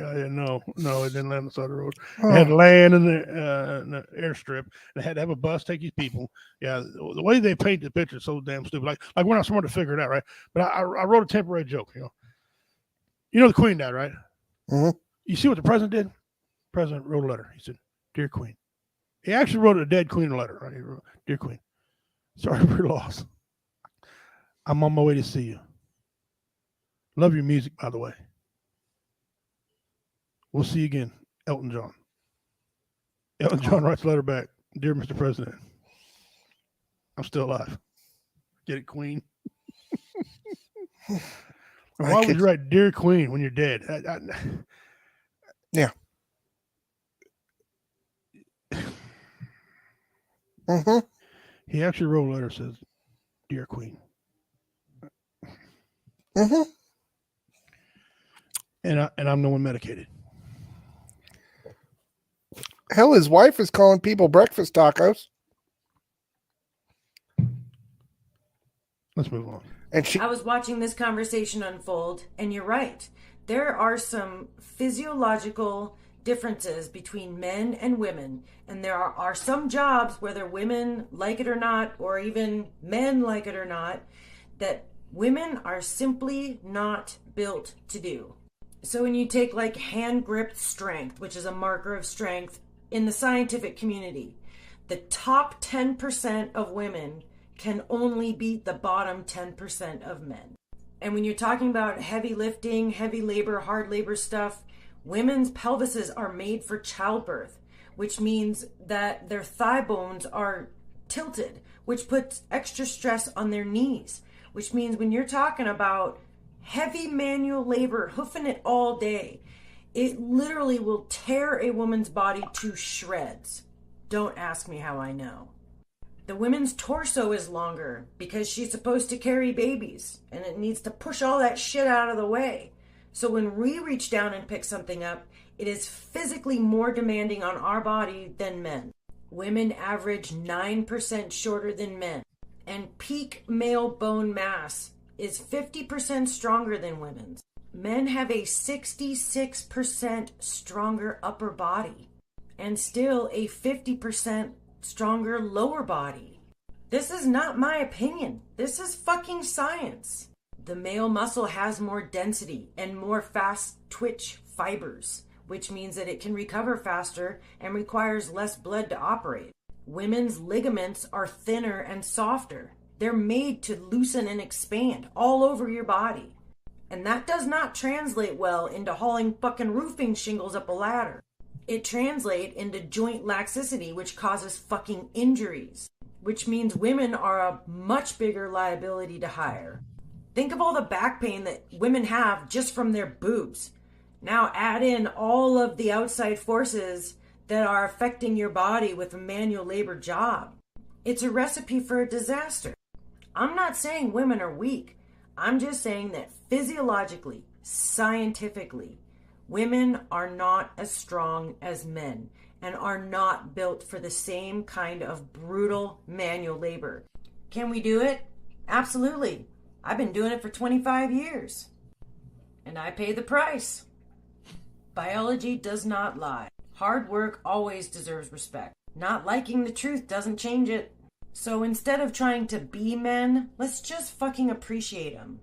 No, it didn't land on the side of the road. It had to land in the airstrip. They had to have a bus take these people. Yeah, the way they paint the picture is so damn stupid. Like we're not smart to figure it out, right? But I wrote a temporary joke. You know the Queen died, right? You see what the president did? The president wrote a letter. He said, "Dear Queen." He actually wrote a dead Queen a letter, right? He wrote, "Dear Queen, sorry for your loss. I'm on my way to see you. Love your music, by the way. We'll see you again, Elton John." Elton John writes a letter back, "Dear Mr. President, I'm still alive." Get it, Queen? Why would you write "Dear Queen" when you're dead? Yeah. He actually wrote a letter that says, "Dear Queen." And I'm the one medicated. Hell, his wife is calling people breakfast tacos. Let's move on. And I was watching this conversation unfold, and you're right. There are some physiological differences between men and women, and there are some jobs, whether women like it or not, or even men like it or not, that women are simply not built to do. So when you take like hand grip strength, which is a marker of strength in the scientific community, the top 10% of women can only beat the bottom 10% of men. And when you're talking about heavy lifting, heavy labor, hard labor stuff, women's pelvises are made for childbirth, which means that their thigh bones are tilted, which puts extra stress on their knees, which means when you're talking about heavy manual labor, hoofing it all day, it literally will tear a woman's body to shreds. Don't ask me how I know. The women's torso is longer because she's supposed to carry babies and it needs to push all that shit out of the way. So when we reach down and pick something up, it is physically more demanding on our body than men. Women average 9% shorter than men, and peak male bone mass is 50% stronger than women's. Men have a 66% stronger upper body and still a 50% stronger lower body. This is not my opinion. This is fucking science. The male muscle has more density and more fast twitch fibers, which means that it can recover faster and requires less blood to operate. Women's ligaments are thinner and softer. They're made to loosen and expand all over your body. And that does not translate well into hauling fucking roofing shingles up a ladder. It translates into joint laxity, which causes fucking injuries, which means women are a much bigger liability to hire. Think of all the back pain that women have just from their boobs. Now add in all of the outside forces that are affecting your body with a manual labor job. It's a recipe for a disaster. I'm not saying women are weak. I'm just saying that physiologically, scientifically, women are not as strong as men and are not built for the same kind of brutal manual labor. Can we do it? Absolutely. I've been doing it for 25 years. And I pay the price. Biology does not lie. Hard work always deserves respect. Not liking the truth doesn't change it. So instead of trying to be men, let's just fucking appreciate them.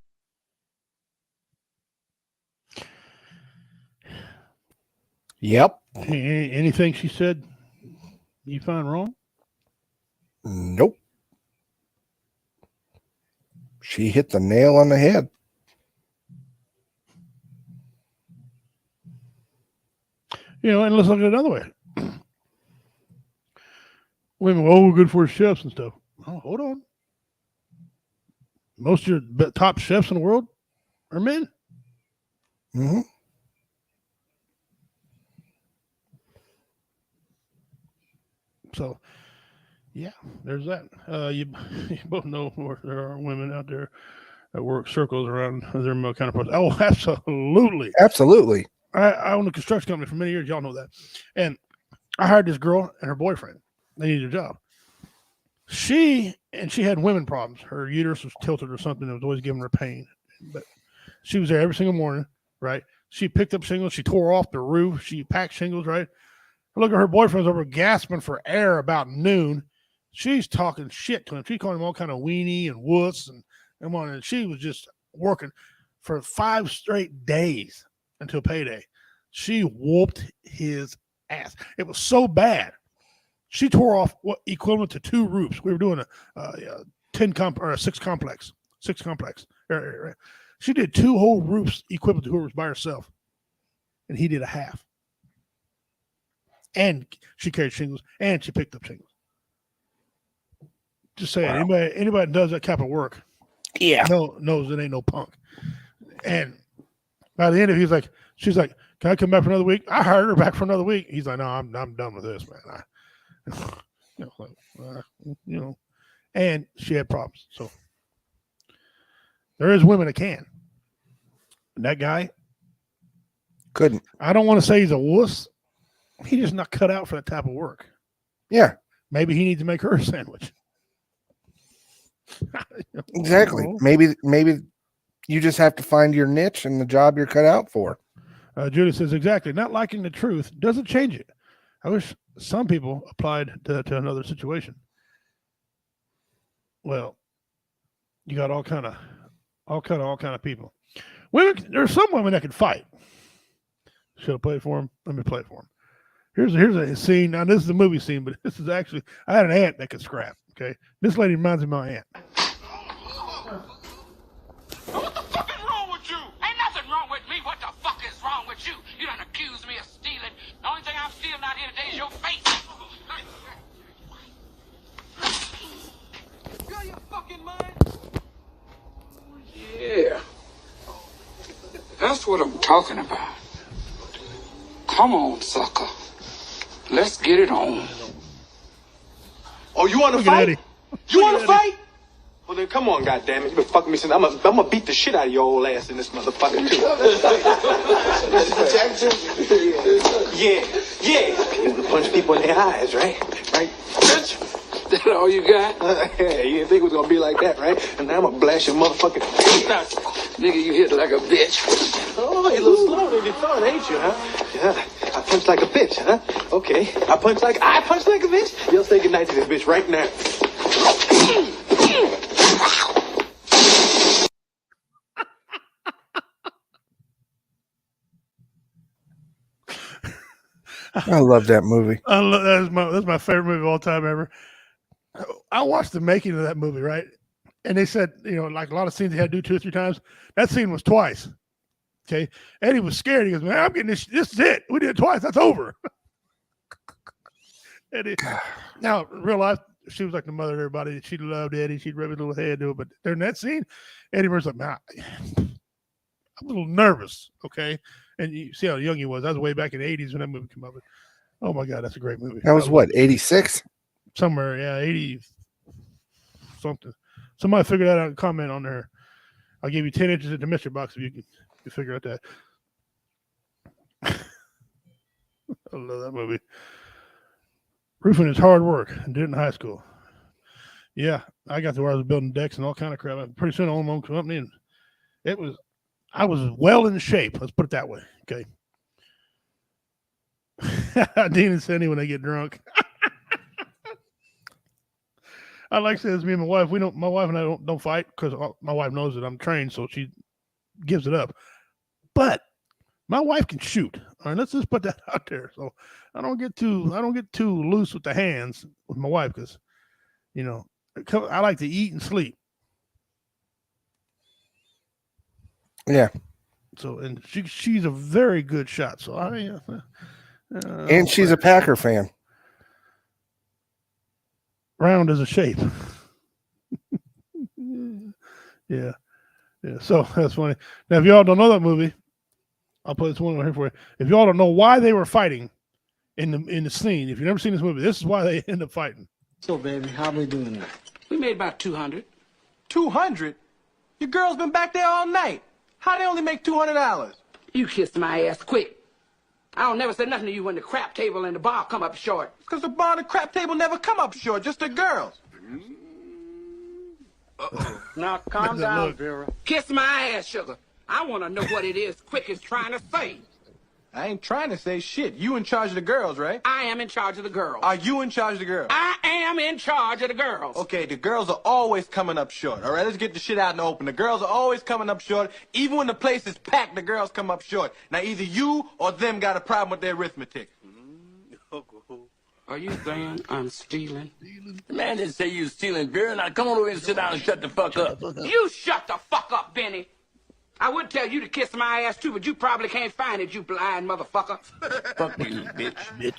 Yep. Anything she said you find wrong? Nope. She hit the nail on the head. And let's look at it another way. Women, we're good for chefs and stuff. Oh, hold on. Most of your top chefs in the world are men. Mm-hmm. So, yeah, there's that. You both know there are women out there that work circles around their male counterparts. Oh, absolutely. Absolutely. I owned a construction company for many years. Y'all know that. And I hired this girl and her boyfriend. They needed a job. She had women problems. Her uterus was tilted or something that was always giving her pain. But she was there every single morning, right? She picked up shingles. She tore off the roof. She packed shingles, right? Look at her boyfriend's over gasping for air about noon. She's talking shit to him. She's calling him all kind of weenie and wuss and she was just working for 5 straight days until payday. She whooped his ass. It was so bad. She tore off what equivalent to 2 roofs. We were doing a 6 complex. Right? She did 2 whole roofs equivalent to whoever was by herself, and he did a half. And she carried shingles, and she picked up shingles. Just saying, wow. Anybody that does that type of work, knows it ain't no punk. And by the end of it, she's like, "Can I come back for another week?" I hired her back for another week. He's like, "No, I'm done with this, man." And she had problems. So there is women that can. And that guy couldn't. I don't want to say he's a wuss. He just not cut out for that type of work. Yeah. Maybe he needs to make her a sandwich. Exactly. Maybe You just have to find your niche and the job you're cut out for. Judy says, exactly. Not liking the truth doesn't change it. I wish some people applied to another situation. Well, you got all kind of people. Women, there's some women that can fight. Should I play it for them? Let me play it for them. Here's a scene. Now this is a movie scene, but this is actually, I had an aunt that could scrap. Okay, this lady reminds me of my aunt. What the fuck is wrong with you? Ain't nothing wrong with me. What the fuck is wrong with you? You done accused me of stealing. The only thing I'm stealing out here today is your face. You out of your fucking mind? Yeah. That's what I'm talking about. Come on, sucker. Let's get it on. Oh, you want to fight? You want to fight? Well, then come on, goddammit. You been fucking me since I'm gonna beat the shit out of your old ass in this motherfucker, too. Yeah. You can punch people in their eyes, right? Right? Bitch. That all you got? Yeah, you didn't think it was gonna be like that, right? And now I'm gonna blast your motherfucking... Nigga, you hit like a bitch. Oh, you're a little slower than you thought, ain't you, huh? Yeah. I punch like a bitch, huh? Okay. I punch like a bitch? You'll say goodnight to this bitch right now. I love that movie. That's my favorite movie of all time ever. I watched the making of that movie, right? And they said, like a lot of scenes they had to do 2 or 3 times. That scene was twice. Okay. Eddie was scared. He goes, man, I'm getting this. This is it. We did it twice. That's over. Eddie. Now, in real life, she was like the mother of everybody. She loved Eddie. She'd rub his little head to it. But during that scene, Eddie was like, man, I'm a little nervous. Okay. And you see how young he was. That was way back in the 80s when that movie came out. But, oh my God, that's a great movie. That was what, 86? Somewhere, yeah, 80 something. Somebody figure that out and comment on there. I'll give you 10 inches at the mystery box if you can figure out that. I love that movie. Roofing is hard work and did it in high school. Yeah, I got to where I was building decks and all kind of crap. Pretty soon I owned my own company, and I was well in shape. Let's put it that way. Okay. Dean and Cindy when they get drunk. I like to say this, me and my wife. My wife and I don't fight because my wife knows that I'm trained, so she gives it up. But my wife can shoot. All right, let's just put that out there. So I don't get too loose with the hands with my wife because, I like to eat and sleep. Yeah. So and she's a very good shot. So and she's a Packer fan. Round as a shape. Yeah. So that's funny. Now, if y'all don't know that movie, I'll play this one right here for you. If y'all don't know why they were fighting in the scene, if you've never seen this movie, this is why they end up fighting. So, baby, how we doing now? We made about 200. 200? Your girl's been back there all night. How they only make $200? You kissed my ass quick. I don't never say nothing to you when the crap table and the bar come up short. Because the bar and the crap table never come up short, just the girls. Uh-oh. Now calm down, Vera. Kiss my ass, sugar. I want to know what it is Quick is trying to say. I ain't trying to say shit. You in charge of the girls, right? I am in charge of the girls. Are you in charge of the girls? I am in charge of the girls. Okay, the girls are always coming up short. All right, let's get the shit out in the open. The girls are always coming up short. Even when the place is packed, the girls come up short. Now, either you or them got a problem with their arithmetic. Are you saying I'm stealing? The man didn't say you was stealing, Vera. Now come on over here and sit down and shut the fuck up. You shut the fuck up, Benny. I would tell you to kiss my ass too, but you probably can't find it, you blind motherfucker. Fuck you, bitch.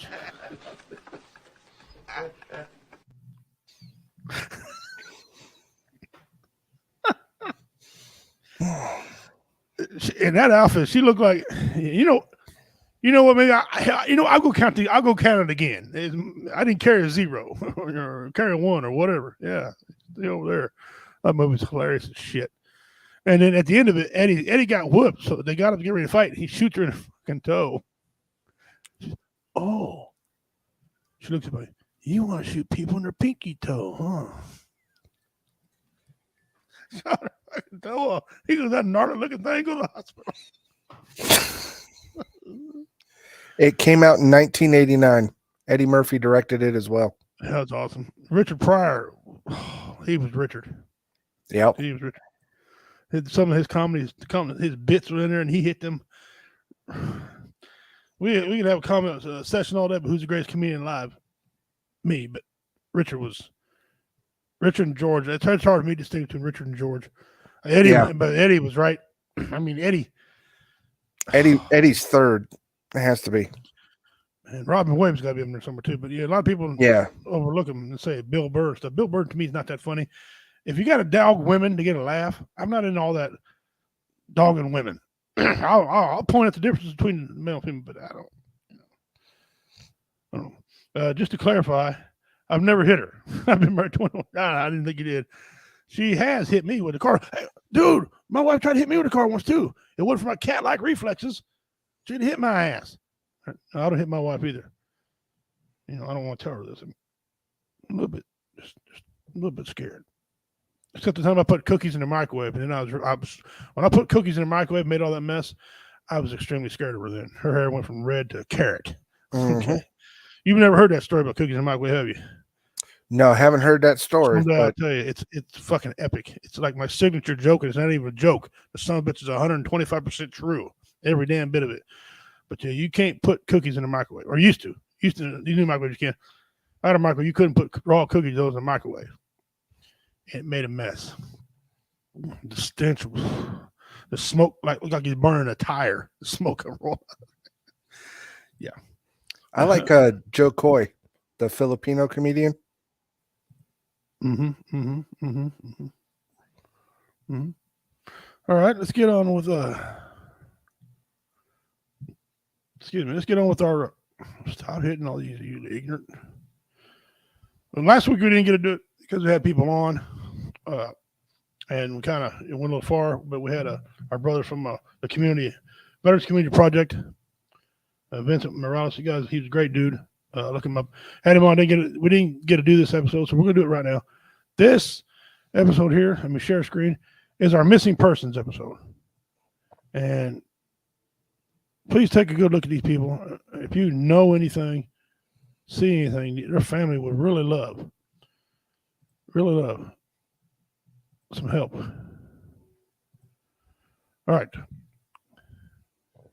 In that outfit, she looked like you know what? Maybe I'll go count it again. I didn't carry a 0 or carry a 1 or whatever. Yeah, over there. That movie's hilarious as shit. And then at the end of it, Eddie got whooped, so they got him to get ready to fight. He shoots her in the fucking toe. Oh. She looks at me. You want to shoot people in their pinky toe, huh? Shot her fucking toe off. He goes, that gnarly looking thing, go to the hospital. It came out in 1989. Eddie Murphy directed it as well. That's awesome. Richard Pryor, he was Richard. Yep. He was Richard. Some of his comedies, his bits were in there, and he hit them. We could have a comment session all day, but who's the greatest comedian alive? Me, but Richard and George. It's hard for me to distinguish between Richard and George. But Eddie was right. I mean, Eddie's third. It has to be. And Robin Williams got to be in there somewhere too. But yeah, a lot of people overlook him and say Bill Burr and stuff. Bill Burr to me is not that funny. If you got to dog women to get a laugh, I'm not in all that dogging women. I'll point out the differences between male and female, but I don't. Just to clarify, I've never hit her. I've been married 21. I didn't think you did. She has hit me with a car. Hey, dude, my wife tried to hit me with a car once too. It wasn't for my cat-like reflexes. She'd hit my ass. I don't hit my wife either. I don't want to tell her this. I'm a little bit, just a little bit scared. Except the time I put cookies in the microwave, and then I was when I put cookies in the microwave, made all that mess. I was extremely scared of her. Then her hair went from red to carrot. Mm-hmm. Okay, you've never heard that story about cookies in the microwave, have you? No, I haven't heard that story. I'll tell you, it's fucking epic. It's like my signature joke, and it's not even a joke. The son of a bitch is 125% true, every damn bit of it. But you can't put cookies in the microwave, or used to. You knew microwave you can. I had a microwave. You couldn't put raw cookies in the microwave. It made a mess. The stench, the smoke, looked like he's burning a tire. The smoke and roll. Yeah. I like Joe Coy, the Filipino comedian. All right, let's get on with let's get on with our stop hitting all these, you ignorant. Well, last week we didn't get to do it because we had people on, and we kind of went a little far, but we had our brother from the community, Veterans Community Project, Vincent Morales. He was a great dude. Look him up. Had him on. We didn't get to do this episode, so we're going to do it right now. This episode here, let me share a screen, is our missing persons episode. And please take a good look at these people. If you know anything, see anything, their family would really love some help. All right.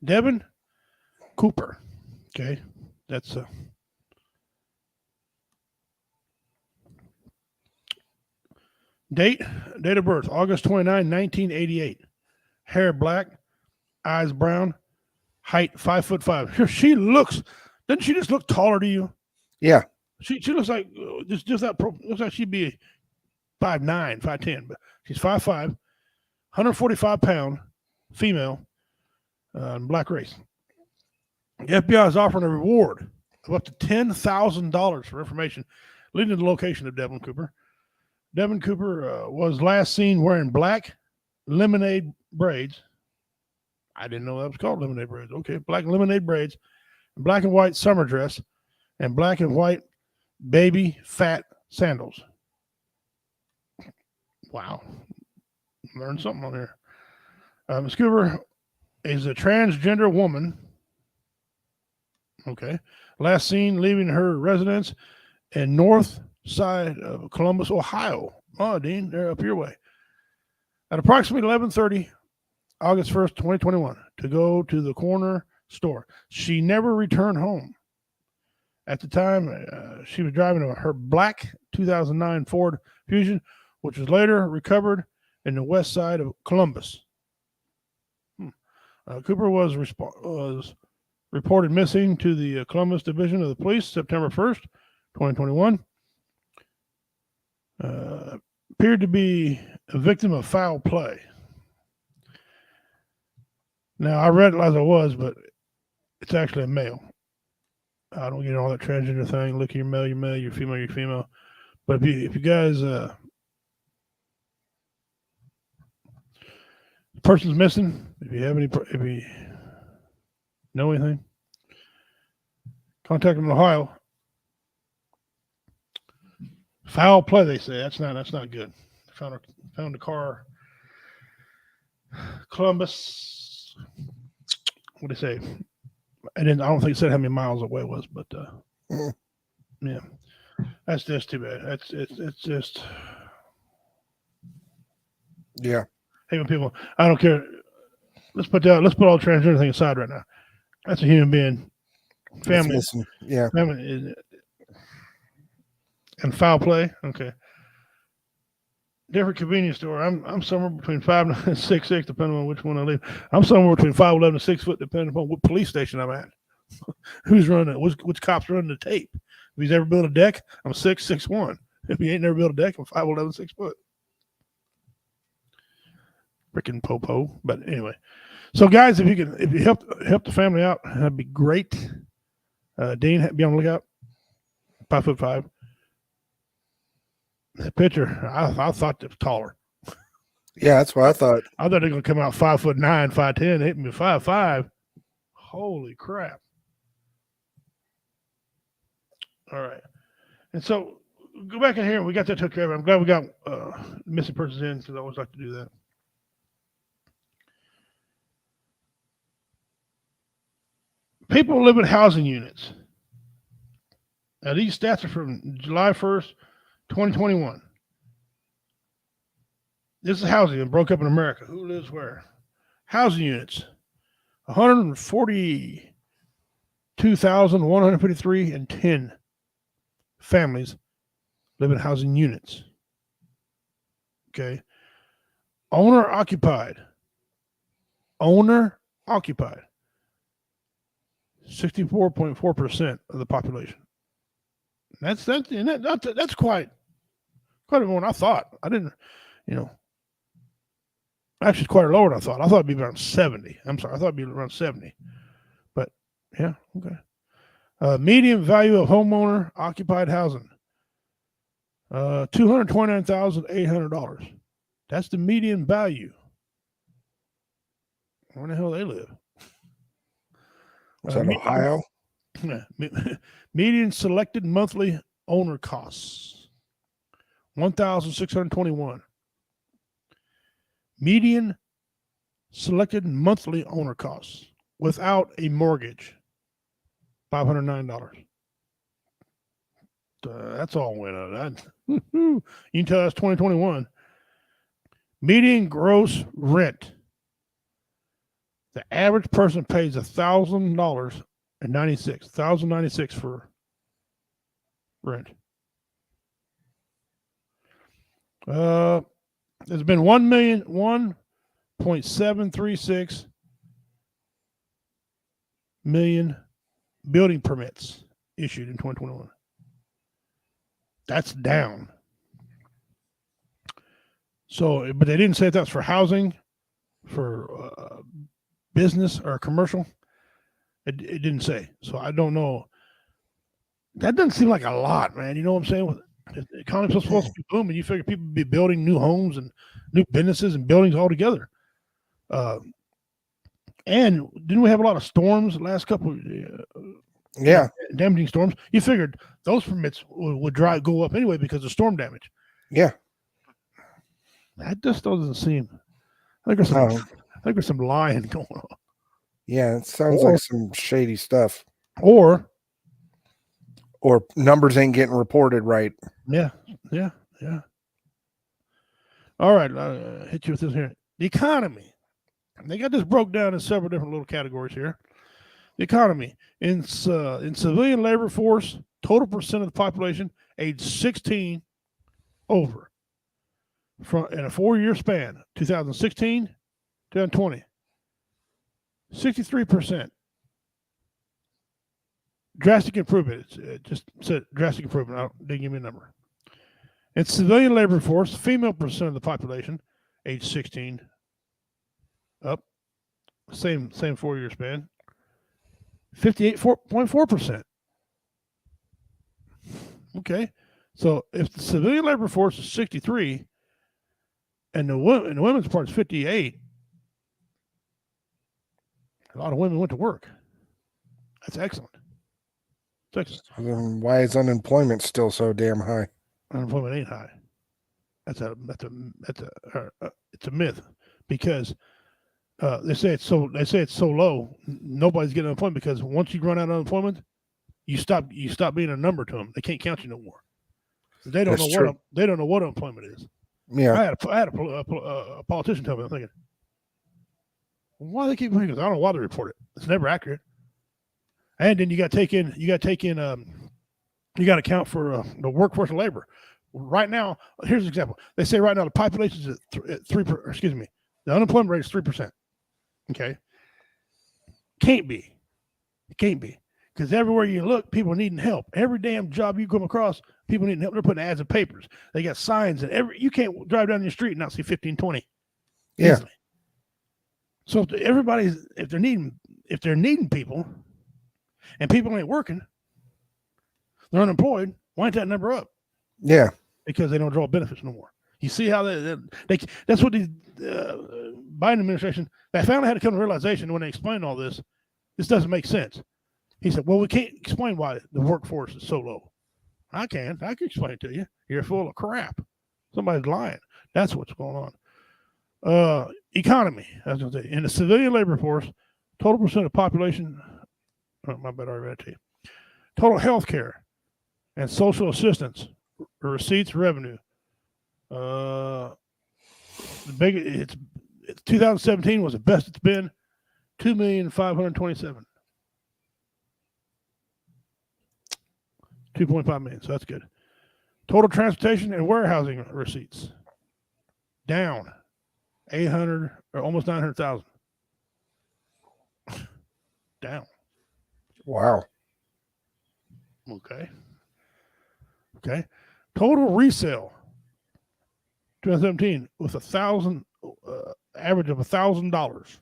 Devin Cooper. Okay. That's date of birth, August 29, 1988. Hair black, eyes brown, height 5'5". She looks, doesn't she just look taller to you? Yeah. She looks like just that looks like she'd be 5'9", 5'10", but she's 5'5", 145 pound, female, black race. The FBI is offering a reward of up to $10,000 for information leading to the location of Devin Cooper. Devin Cooper was last seen wearing black lemonade braids. I didn't know that was called lemonade braids. Okay, black lemonade braids, black and white summer dress, and black and white baby fat sandals. Wow. Learned something on here. Ms. Cooper is a transgender woman. Okay. Last seen leaving her residence in north side of Columbus, Ohio. Oh, Dean, they're up your way. At approximately 11:30, August 1st, 2021, to go to the corner store. She never returned home. At the time, she was driving her black 2009 Ford Fusion, which was later recovered in the west side of Columbus. Cooper was reported missing to the Columbus Division of the Police September 1st, 2021. Appeared to be a victim of foul play. Now, I read it as I was, but it's actually a male. I don't get all that transgender thing. Look, you're male, you're female. But if you guys, the person's missing, if you know anything, contact them in Ohio. Foul play, they say. That's not good. Found a car Columbus. What do you say? And then I don't think it said how many miles away it was, but yeah, that's just too bad. It's just Yeah. hey, when people, I don't care. Let's put all the transgender thing aside right now. That's a human being. Family, Yeah. family, and foul play. Okay. Different convenience store. I'm somewhere between 5'9" and 6'6", depending on which one I live. I'm somewhere between 5'11" and 6 foot, depending upon what police station I'm at. Who's running it? Which cop's running the tape? If he's ever built a deck, I'm 6'1". If he ain't never built a deck, I'm 5'11", 6 foot. Freaking popo. But anyway, so guys, if you help the family out, that'd be great. Dean, be on the lookout. 5'5". That picture, I thought it was taller. Yeah, that's what I thought. I thought they're gonna come out 5'9", 5'10", hit me 5'5". Holy crap! All right, and so go back in here. We got that took care of. I'm glad we got missing persons in because I always like to do that. People live in housing units. Now these stats are from July 1st, 2021. This is housing and broke up in America. Who lives where? Housing units. 142,153 and 10 families live in housing units. Okay. Owner occupied. 64.4% of the population. That's quite a bit more than I thought. I didn't, actually it's quite lower than I thought. I thought it'd be around 70. I'm sorry, I thought it'd be around 70. But yeah, okay. Median value of homeowner occupied housing. $229,800. That's the median value. Where the hell they live? Was that Ohio? Median selected monthly owner costs. $1,621. Median selected monthly owner costs without a mortgage. $509. That's all went up. You can tell that's 2021. Median gross rent. The average person pays $1,000.96 for rent. There's been 1.736 million building permits issued in 2021. That's down. So, but they didn't say if that's for housing, for business or commercial. It didn't say. So I don't know. That doesn't seem like a lot, man. You know what I'm saying? The economy's supposed to be booming. You figure people would be building new homes and new businesses and buildings all together. And didn't we have a lot of storms the last couple damaging storms? You figured those permits would go up anyway because of storm damage. Yeah. That just doesn't seem. I think there's some lying going on. Yeah, it sounds like some shady stuff. Or numbers ain't getting reported right. Yeah. All right, hit you with this here. The economy. They got this broke down in several different little categories here. The economy in civilian labor force, total percent of the population age 16 over, in a 4-year span, 2016, 2020, 63%. Drastic improvement. It just said drastic improvement. Didn't give me a number. In civilian labor force, female percent of the population, age 16, up. Same 4-year span. 58.4%. Okay, so if the civilian labor force is 63, and the women's part is 58, a lot of women went to work. That's excellent. Why is unemployment still so damn high? Unemployment ain't high. It's a myth, because They say it's so low. Nobody's getting unemployment because once you run out of unemployment, you stop being a number to them. They can't count you no more. They don't That's know true. they don't know what unemployment is. Yeah. I had a politician tell me. I'm thinking, why do they keep thinking? I don't know why they report it. It's never accurate. And then you got to account for the workforce and labor. Right now, here's an example. They say right now the population is at 3%. The unemployment rate is 3%. Okay, can't be, because everywhere you look, people needing help. Every damn job you come across, people needing help. They're putting ads in papers. They got signs, and you can't drive down the street and not see 15, 20. Yeah. Easily. So if they're needing people, and people ain't working, they're unemployed. Why ain't that number up? Yeah. Because they don't draw benefits no more. You see how that's what the Biden administration, they finally had to come to realization when they explained all this. This doesn't make sense. He said, well, we can't explain why the workforce is so low. I can explain it to you. You're full of crap. Somebody's lying. That's what's going on. Economy, I was going to say, in the civilian labor force, total percent of population, my bad, I already read it to you. Total health care and social assistance, receipts, revenue. It's 2017 was the best it's been, 2,527,000. 2.5 million, so that's good. Total transportation and warehousing receipts down 800 or almost 900,000. Down. Wow. Okay. Total resale 2017 with average of $1,000.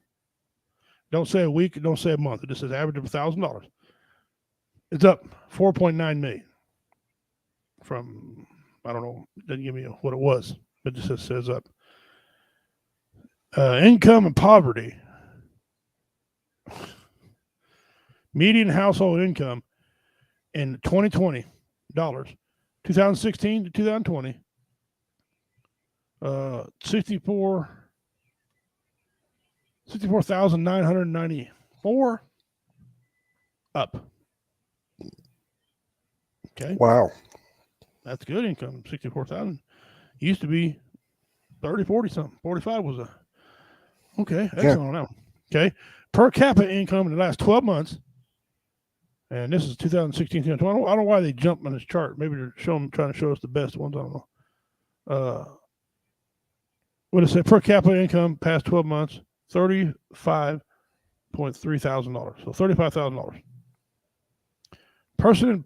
Don't say a week, don't say a month. It just says average of $1,000. It's up 4.9 million from, I don't know, doesn't give me what it was, but it just says up. Income and poverty. Median household income in 2020 dollars, 2016 to 2020, 64,994 up. Okay. Wow. That's good income. 64,000 used to be 30, 40 something. 45 was a okay. Excellent on that one. Okay. Per capita income in the last 12 months. And this is 2016, 2020. I don't know why they jumped on this chart. Maybe they're trying to show us the best ones. I don't know. What is it? Per capita income past 12 months, $35.3 thousand. So $35,000. Persons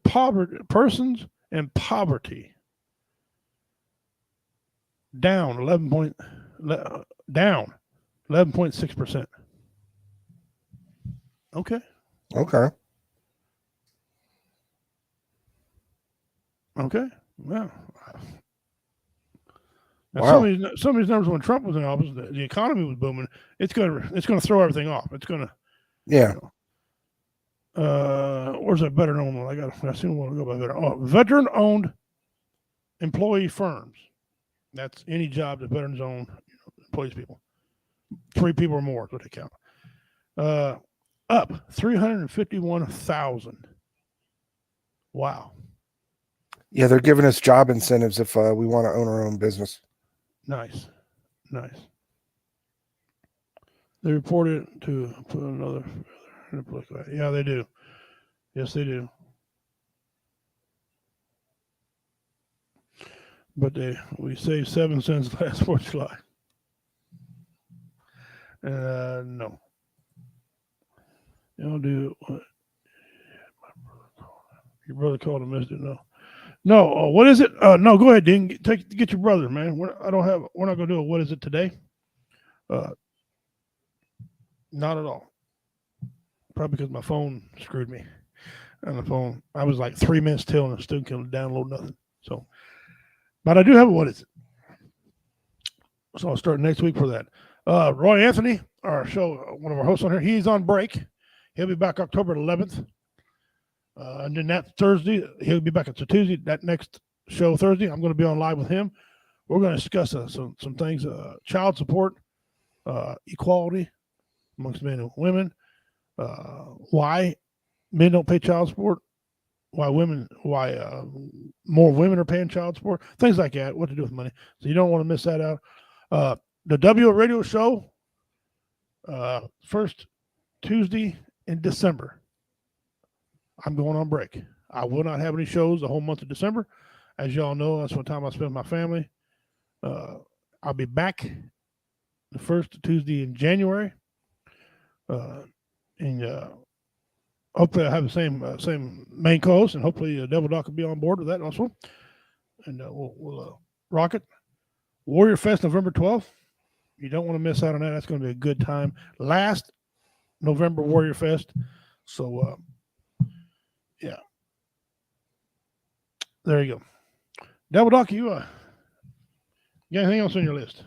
in poverty down 11.6%. Okay. Okay. Well, now wow. Some of these numbers when Trump was in office, the economy was booming. It's gonna throw everything off. It's gonna. Yeah. Where's that better known one? I seen one go by better. Oh, veteran-owned employee firms. That's any job that veterans own, employees people. 3 people or more is what they count. Up 351,000. Wow. Yeah, they're giving us job incentives if we want to own our own business. Nice. They reported to put another. Yeah, they do. Yes, they do. But we saved 7 cents last 4th of July. No. You don't do what? Your brother called and missed it. No. What is it? No, go ahead, Dean. Get your brother, man. We're not gonna do a what is it today? Not at all. Probably because my phone screwed me. On the phone, I was like 3 minutes till, and I still couldn't download nothing. So, but I do have a what is it? So I'll start next week for that. Roy Anthony, our show, one of our hosts on here, he's on break. He'll be back October 11th. And then that Thursday, he'll be back. It's a Tuesday. That next show Thursday, I'm going to be on live with him. We're going to discuss some things: child support, equality, amongst men and women. Why men don't pay child support? Why more women are paying child support? Things like that. What to do with money? So you don't want to miss that out. The WO Radio Show, first Tuesday in December. I'm going on break. I will not have any shows the whole month of December. As y'all know, that's what time I spend with my family. I'll be back the first Tuesday in January. And hopefully I have the same main co-host, and hopefully Devil Doc will be on board with that also. And we'll rock it. Warrior Fest, November 12th. You don't want to miss out on that. That's going to be a good time. Last November Warrior Fest. So, yeah. There you go. Devil Doc, you got anything else on your list?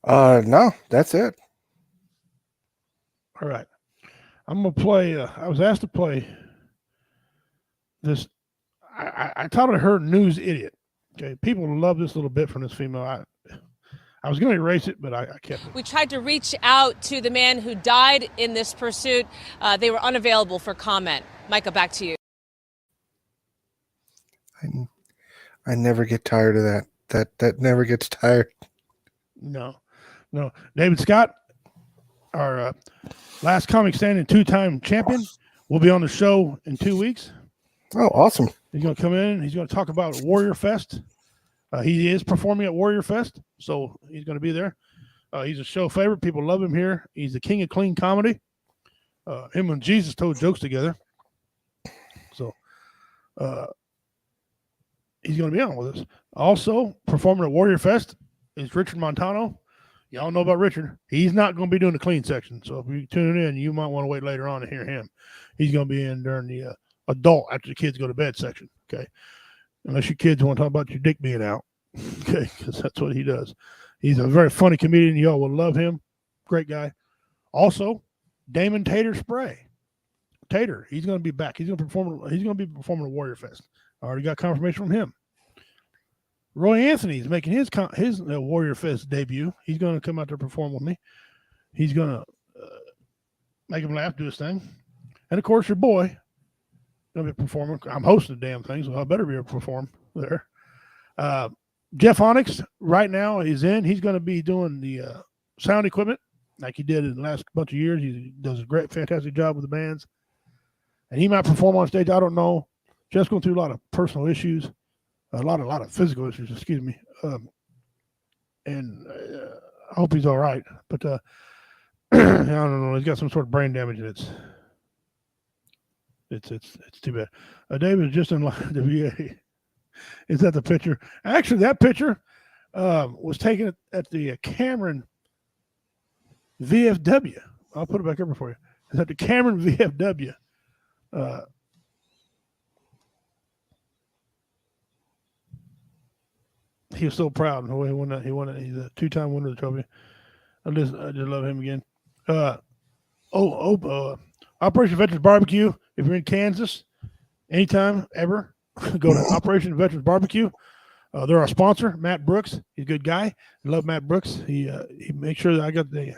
No, that's it. All right. I'm going to play. I was asked to play this. I titled her News Idiot. Okay. People love this little bit from this female. I was going to erase it, but I kept it. We tried to reach out to the man who died in this pursuit. They were unavailable for comment. Micah, back to you. I never get tired of that. That never gets tired. No. David Scott, our last comic standing 2-time champion, will be on the show in 2 weeks. Oh, awesome. He's going to come in. He's going to talk about Warrior Fest. He is performing at Warrior Fest, so he's going to be there. He's a show favorite. People love him here. He's the king of clean comedy. Him and Jesus told jokes together. So he's going to be on with us. Also performing at Warrior Fest is Richard Montano. Y'all know about Richard. He's not going to be doing the clean section. So if you tune in, you might want to wait later on to hear him. He's going to be in during the adult after the kids go to bed section. Okay. Unless your kids want to talk about your dick being out. Okay. Because that's what he does. He's a very funny comedian. Y'all will love him. Great guy. Also, Damon Tater Spray. Tater, he's going to be back. He's going to be performing at Warrior Fest. I already got confirmation from him. Roy Anthony is making his Warrior Fest debut. He's going to come out there and perform with me. He's going to make him laugh, do his thing. And, of course, your boy going to be performing. I'm hosting the damn thing, so I better be able to perform there. Jeff Onyx right now is in. He's going to be doing the sound equipment like he did in the last bunch of years. He does a great, fantastic job with the bands. And he might perform on stage. I don't know. Jeff's going through a lot of personal issues, a lot of physical issues, excuse me. And I hope he's all right. But I don't know. He's got some sort of brain damage, and it's too bad. David is just in line the VA. Is that the picture? Actually, that picture was taken at the Cameron VFW. I'll put it back over for you. It's at the Cameron VFW. He was so proud of the way he won that. He's a 2-time winner of the trophy. I just love him again. Operation Veterans Barbecue. If you're in Kansas, anytime ever, go to Operation Veterans Barbecue. They're our sponsor, Matt Brooks. He's a good guy. I love Matt Brooks. He makes sure that I got the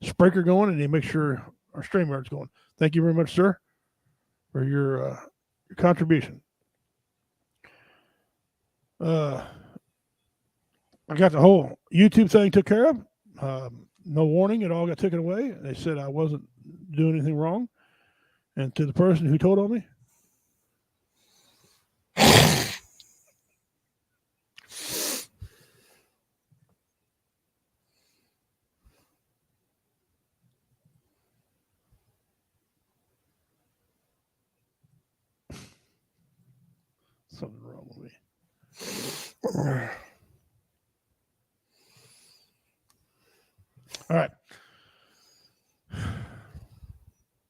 Spreaker going, and he makes sure our StreamYard's going. Thank you very much, sir, for your contribution. I got the whole YouTube thing took care of. No warning. It all got taken away. They said I wasn't doing anything wrong. And to the person who told on me, something wrong with me. All right.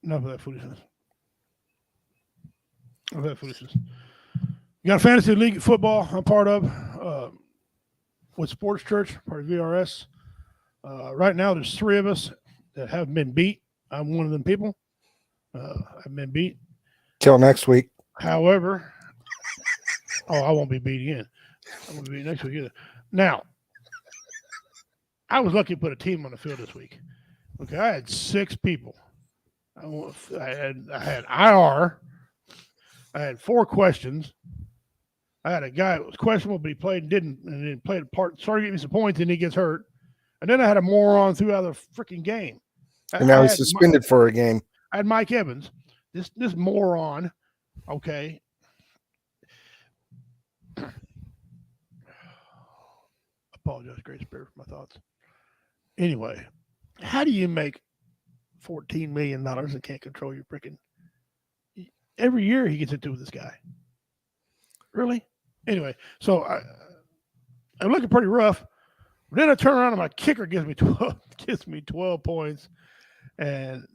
Enough of that foolishness. You got a fantasy league football I'm part of with Sports Church, part of VRS. Right now, there's 3 of us that haven't been beat. I'm one of them people. I've been beat. Till next week. However, I won't be beat again. I won't be beat next week either. Now, I was lucky to put a team on the field this week. Okay, I had 6 people. I had IR. I had 4 questions. I had a guy that was questionable, but he played and then played a part. Started getting me some points, and he gets hurt. And then I had a moron throughout the freaking game. And now he's suspended for a game. I had Mike Evans, this moron. Okay. Apologize, Great Spirit, for my thoughts. Anyway, how do you make $14 million and can't control your freaking? Every year he gets into with this guy. Really? Anyway, so I'm looking pretty rough. Then I turn around and my kicker gives me 12 points, and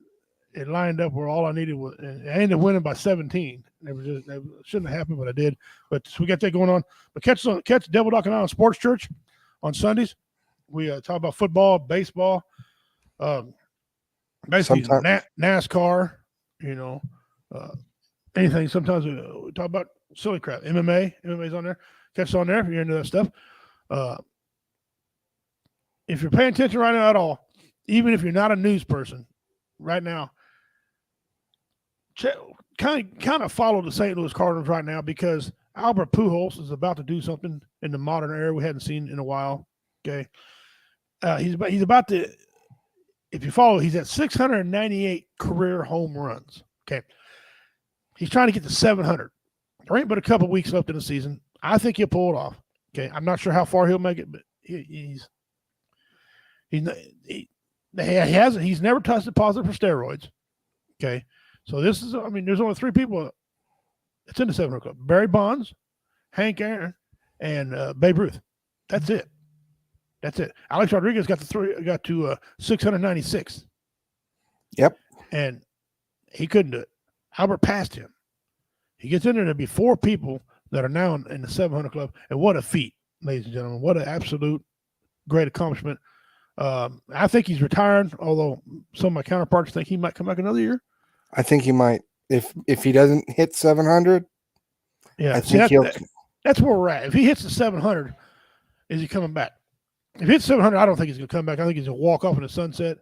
it lined up where all I needed was. And I ended up winning by 17. It shouldn't have happened, but I did. But so we got that going on. But catch Devil Dock and Island Sports Church on Sundays. We talk about football, baseball, basically NASCAR. Anything. Sometimes we talk about silly crap. MMA's on there. Catch us on there if you're into that stuff. If you're paying attention right now at all, even if you're not a news person right now, kind of follow the St. Louis Cardinals right now, because Albert Pujols is about to do something in the modern era we hadn't seen in a while. Okay. He's about to, if you follow, he's at 698 career home runs. Okay. He's trying to get to 700. There ain't but a couple weeks left in the season. I think he'll pull it off. Okay. I'm not sure how far he'll make it, but he's never tested positive for steroids. Okay. So there's only 3 people that's in the 700 club: Barry Bonds, Hank Aaron, and Babe Ruth. That's it. Alex Rodriguez got to 696. Yep. And he couldn't do it. Albert passed him. He gets in there, there'll be 4 people that are now in the 700 club. And what a feat, ladies and gentlemen. What an absolute great accomplishment. I think he's retiring, although some of my counterparts think he might come back another year. I think he might. If he doesn't hit 700, yeah, I think he'll. That's where we're at. If he hits the 700, is he coming back? If he hits 700, I don't think he's going to come back. I think he's going to walk off in the sunset.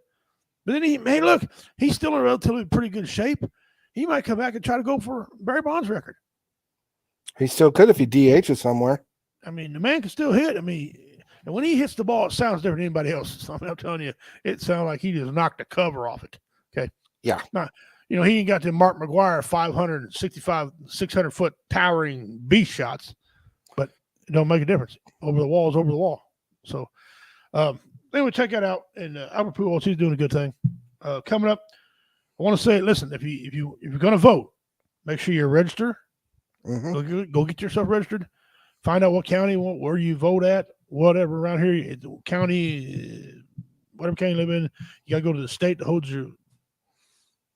But then look, he's still in relatively pretty good shape. He might come back and try to go for Barry Bonds' record. He still could if he DHs somewhere. I mean, the man can still hit. I mean, and when he hits the ball, it sounds different than anybody else. So I'm telling you, it sounds like he just knocked the cover off it. Okay. Yeah. Now, he ain't got the Mark McGwire 565, 600-foot towering beast shots, but it don't make a difference. Over the wall is over the wall. So, anyway, check that out. And Albert Pujols, he's doing a good thing. Coming up, I want to say, listen, if you're going to vote, make sure you register. Mm-hmm. Go get yourself registered. Find out what county, where you vote at, whatever around here, county, whatever county you live in. You got to go to the state that holds your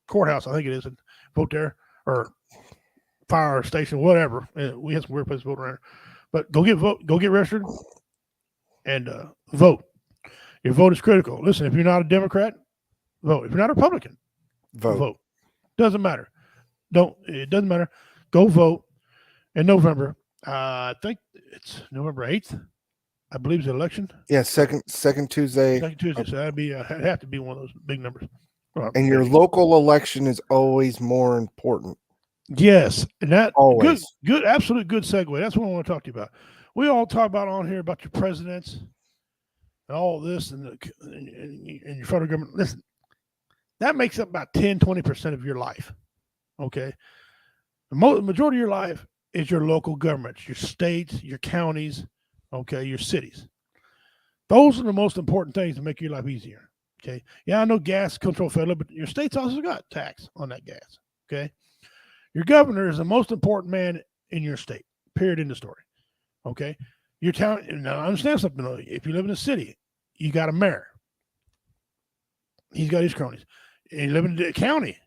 courthouse, I think it is, and vote there, or fire station, whatever. We have some weird places to vote around here. But go get registered, and vote. Your vote is critical. Listen, if you're not a Democrat, vote. If you're not a Republican, vote. Doesn't matter. It doesn't matter. Go vote in November. I think it's November 8th. I believe it's the election. Yeah, second Tuesday. Second Tuesday. So it'd have to be one of those big numbers. And your local election is always more important. Yes, and that always good, absolute good segue. That's what I want to talk to you about. We all talk about on here about your presidents and all this and your federal government. Listen, that makes up about 10-20% of your life. Okay, the majority of your life is your local governments, your states, your counties, okay, your cities. Those are the most important things to make your life easier. Okay. Yeah, I know gas control federal, but your state's also got tax on that gas. Okay. Your governor is the most important man in your state, period, in the story. Okay. Your town, now I understand something though. If you live in a city, you got a mayor. He's got his cronies. And you live in the county,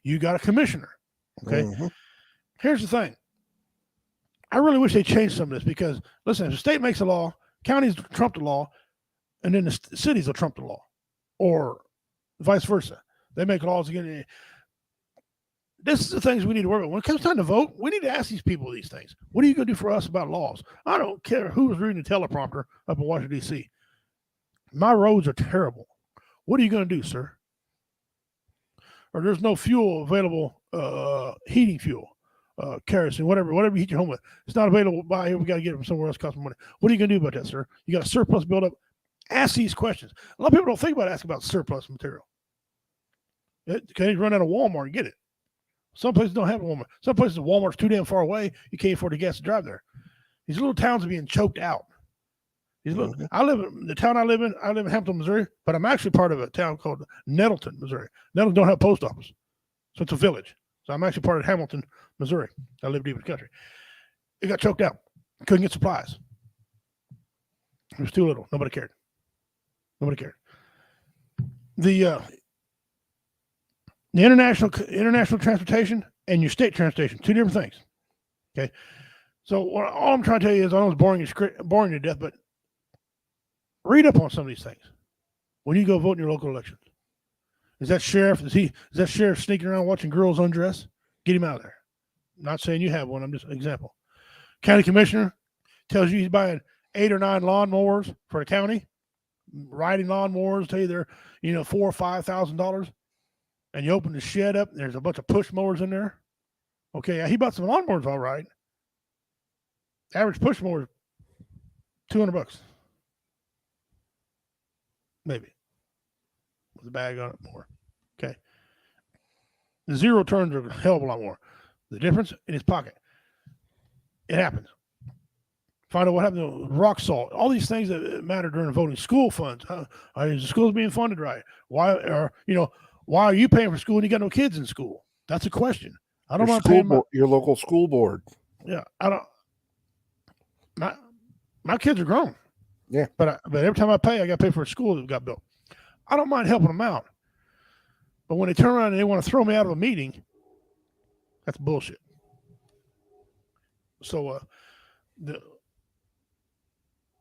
you got a commissioner. Okay. Mm-hmm. Here's the thing. I really wish they changed some of this because, listen, if the state makes a law, counties trump the law, and then the cities will trump the law, or vice versa. They make laws again. This is the things we need to worry about. When it comes time to vote, we need to ask these people these things. What are you going to do for us about laws? I don't care who's reading the teleprompter up in Washington, D.C. My roads are terrible. What are you going to do, sir? Or there's no fuel available, heating fuel, kerosene, whatever you heat your home with. It's not available by here. We got to get it from somewhere else, cost more money. What are you going to do about that, sir? You got a surplus build up. Ask these questions. A lot of people don't think about asking about surplus material. Can you run out of Walmart and get it? Some places don't have a Walmart. Some places Walmart's too damn far away. You can't afford the gas to drive there. These little towns are being choked out. These little, I live in the town I live in Hamilton, Missouri, but I'm actually part of a town called Nettleton, Missouri. Nettleton don't have a post office, so it's a village. So I'm actually part of Hamilton, Missouri. I live deep in the country. It got choked out. Couldn't get supplies. It was too little. Nobody cared. Nobody cared. The international transportation and your state transportation, two different things. Okay, so all I'm trying to tell you is, I know it's boring to death, but read up on some of these things when you go vote in your local elections. Is that sheriff sneaking around watching girls undress? Get him out of there. I'm not saying you have one. I'm just an example. County commissioner tells you he's buying 8 or 9 lawnmowers for the county, riding lawnmowers. Tell you they're $4,000 or $5,000. And you open the shed up, and there's a bunch of push mowers in there. Okay, he bought some lawnmowers, all right. Average push mower, $200, maybe, with a bag on it more. Okay, the zero turns are a hell of a lot more. The difference in his pocket. It happens. Find out what happened to rock salt. All these things that matter during voting. School funds. Is the schools being funded right? Why are you paying for school and you got no kids in school? That's a question. I don't want to pay your local school board. Yeah, I don't. My kids are grown. Yeah, but every time I pay, I got to pay for a school that got built. I don't mind helping them out, but when they turn around and they want to throw me out of a meeting, that's bullshit. So the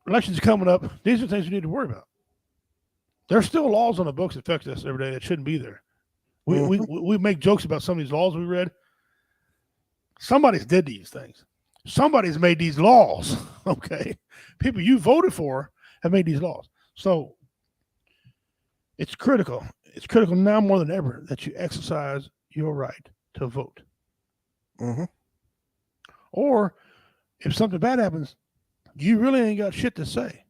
elections coming up. These are things we need to worry about. There's still laws on the books that affect us every day that shouldn't be there. We make jokes about some of these laws we read. Somebody's did these things. Somebody's made these laws. Okay, people you voted for have made these laws. So it's critical. It's critical now more than ever that you exercise your right to vote. Mm-hmm. Or if something bad happens, you really ain't got shit to say.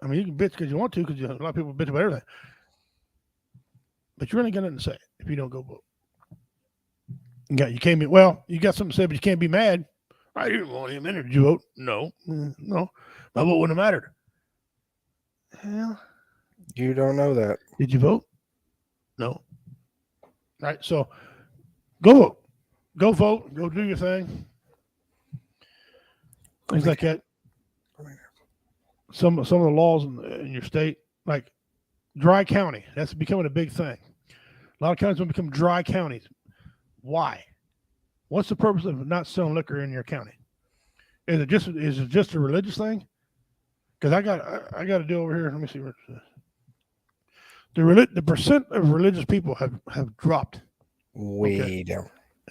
I mean, you can bitch because you want to, because a lot of people bitch about everything. But you really got nothing to say if you don't go vote. You can't be, well, you got something to say, but you can't be mad. I didn't want him in there. Did you vote? No. No. My vote wouldn't have mattered. Hell. You don't know that. Did you vote? No. All right. So go vote. Go vote. Go do your thing. Things like that. Some of the laws in your state, like dry county, that's becoming a big thing. A lot of counties will become dry counties. Why? What's the purpose of not selling liquor in your county? Is it just a religious thing? Because I got a deal over here. Let me see where it says. The percent of religious people have dropped way down.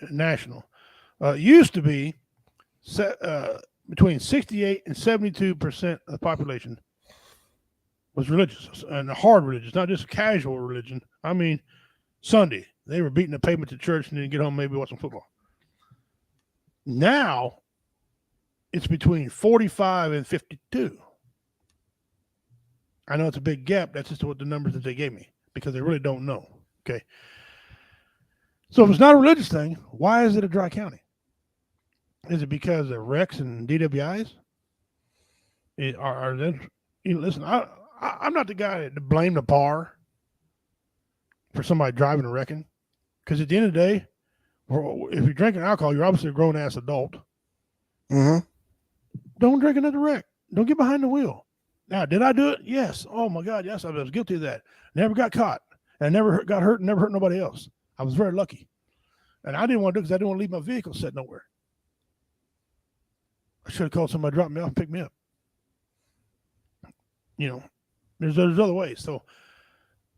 National. Used to be between 68 and 72% of the population was religious, and hard religious, not just casual religion. I mean, Sunday they were beating the pavement to church and then get home, maybe watch some football. Now it's between 45 and 52. I know it's a big gap. That's just what the numbers that they gave me, because they really don't know. Okay. So if it's not a religious thing, why is it a dry county? Is it because of wrecks and DWIs? Listen, I'm not the guy to blame the bar for somebody driving and wrecking, because at the end of the day, if you're drinking alcohol, you're obviously a grown-ass adult. Mm-hmm. Don't drink another wreck. Don't get behind the wheel. Now, did I do it? Yes. Oh, my God, yes, I was guilty of that. Never got caught. And never got hurt and never hurt nobody else. I was very lucky. And I didn't want to do it because I didn't want to leave my vehicle set nowhere. I should have called somebody to drop me off and pick me up. You know, there's other ways. So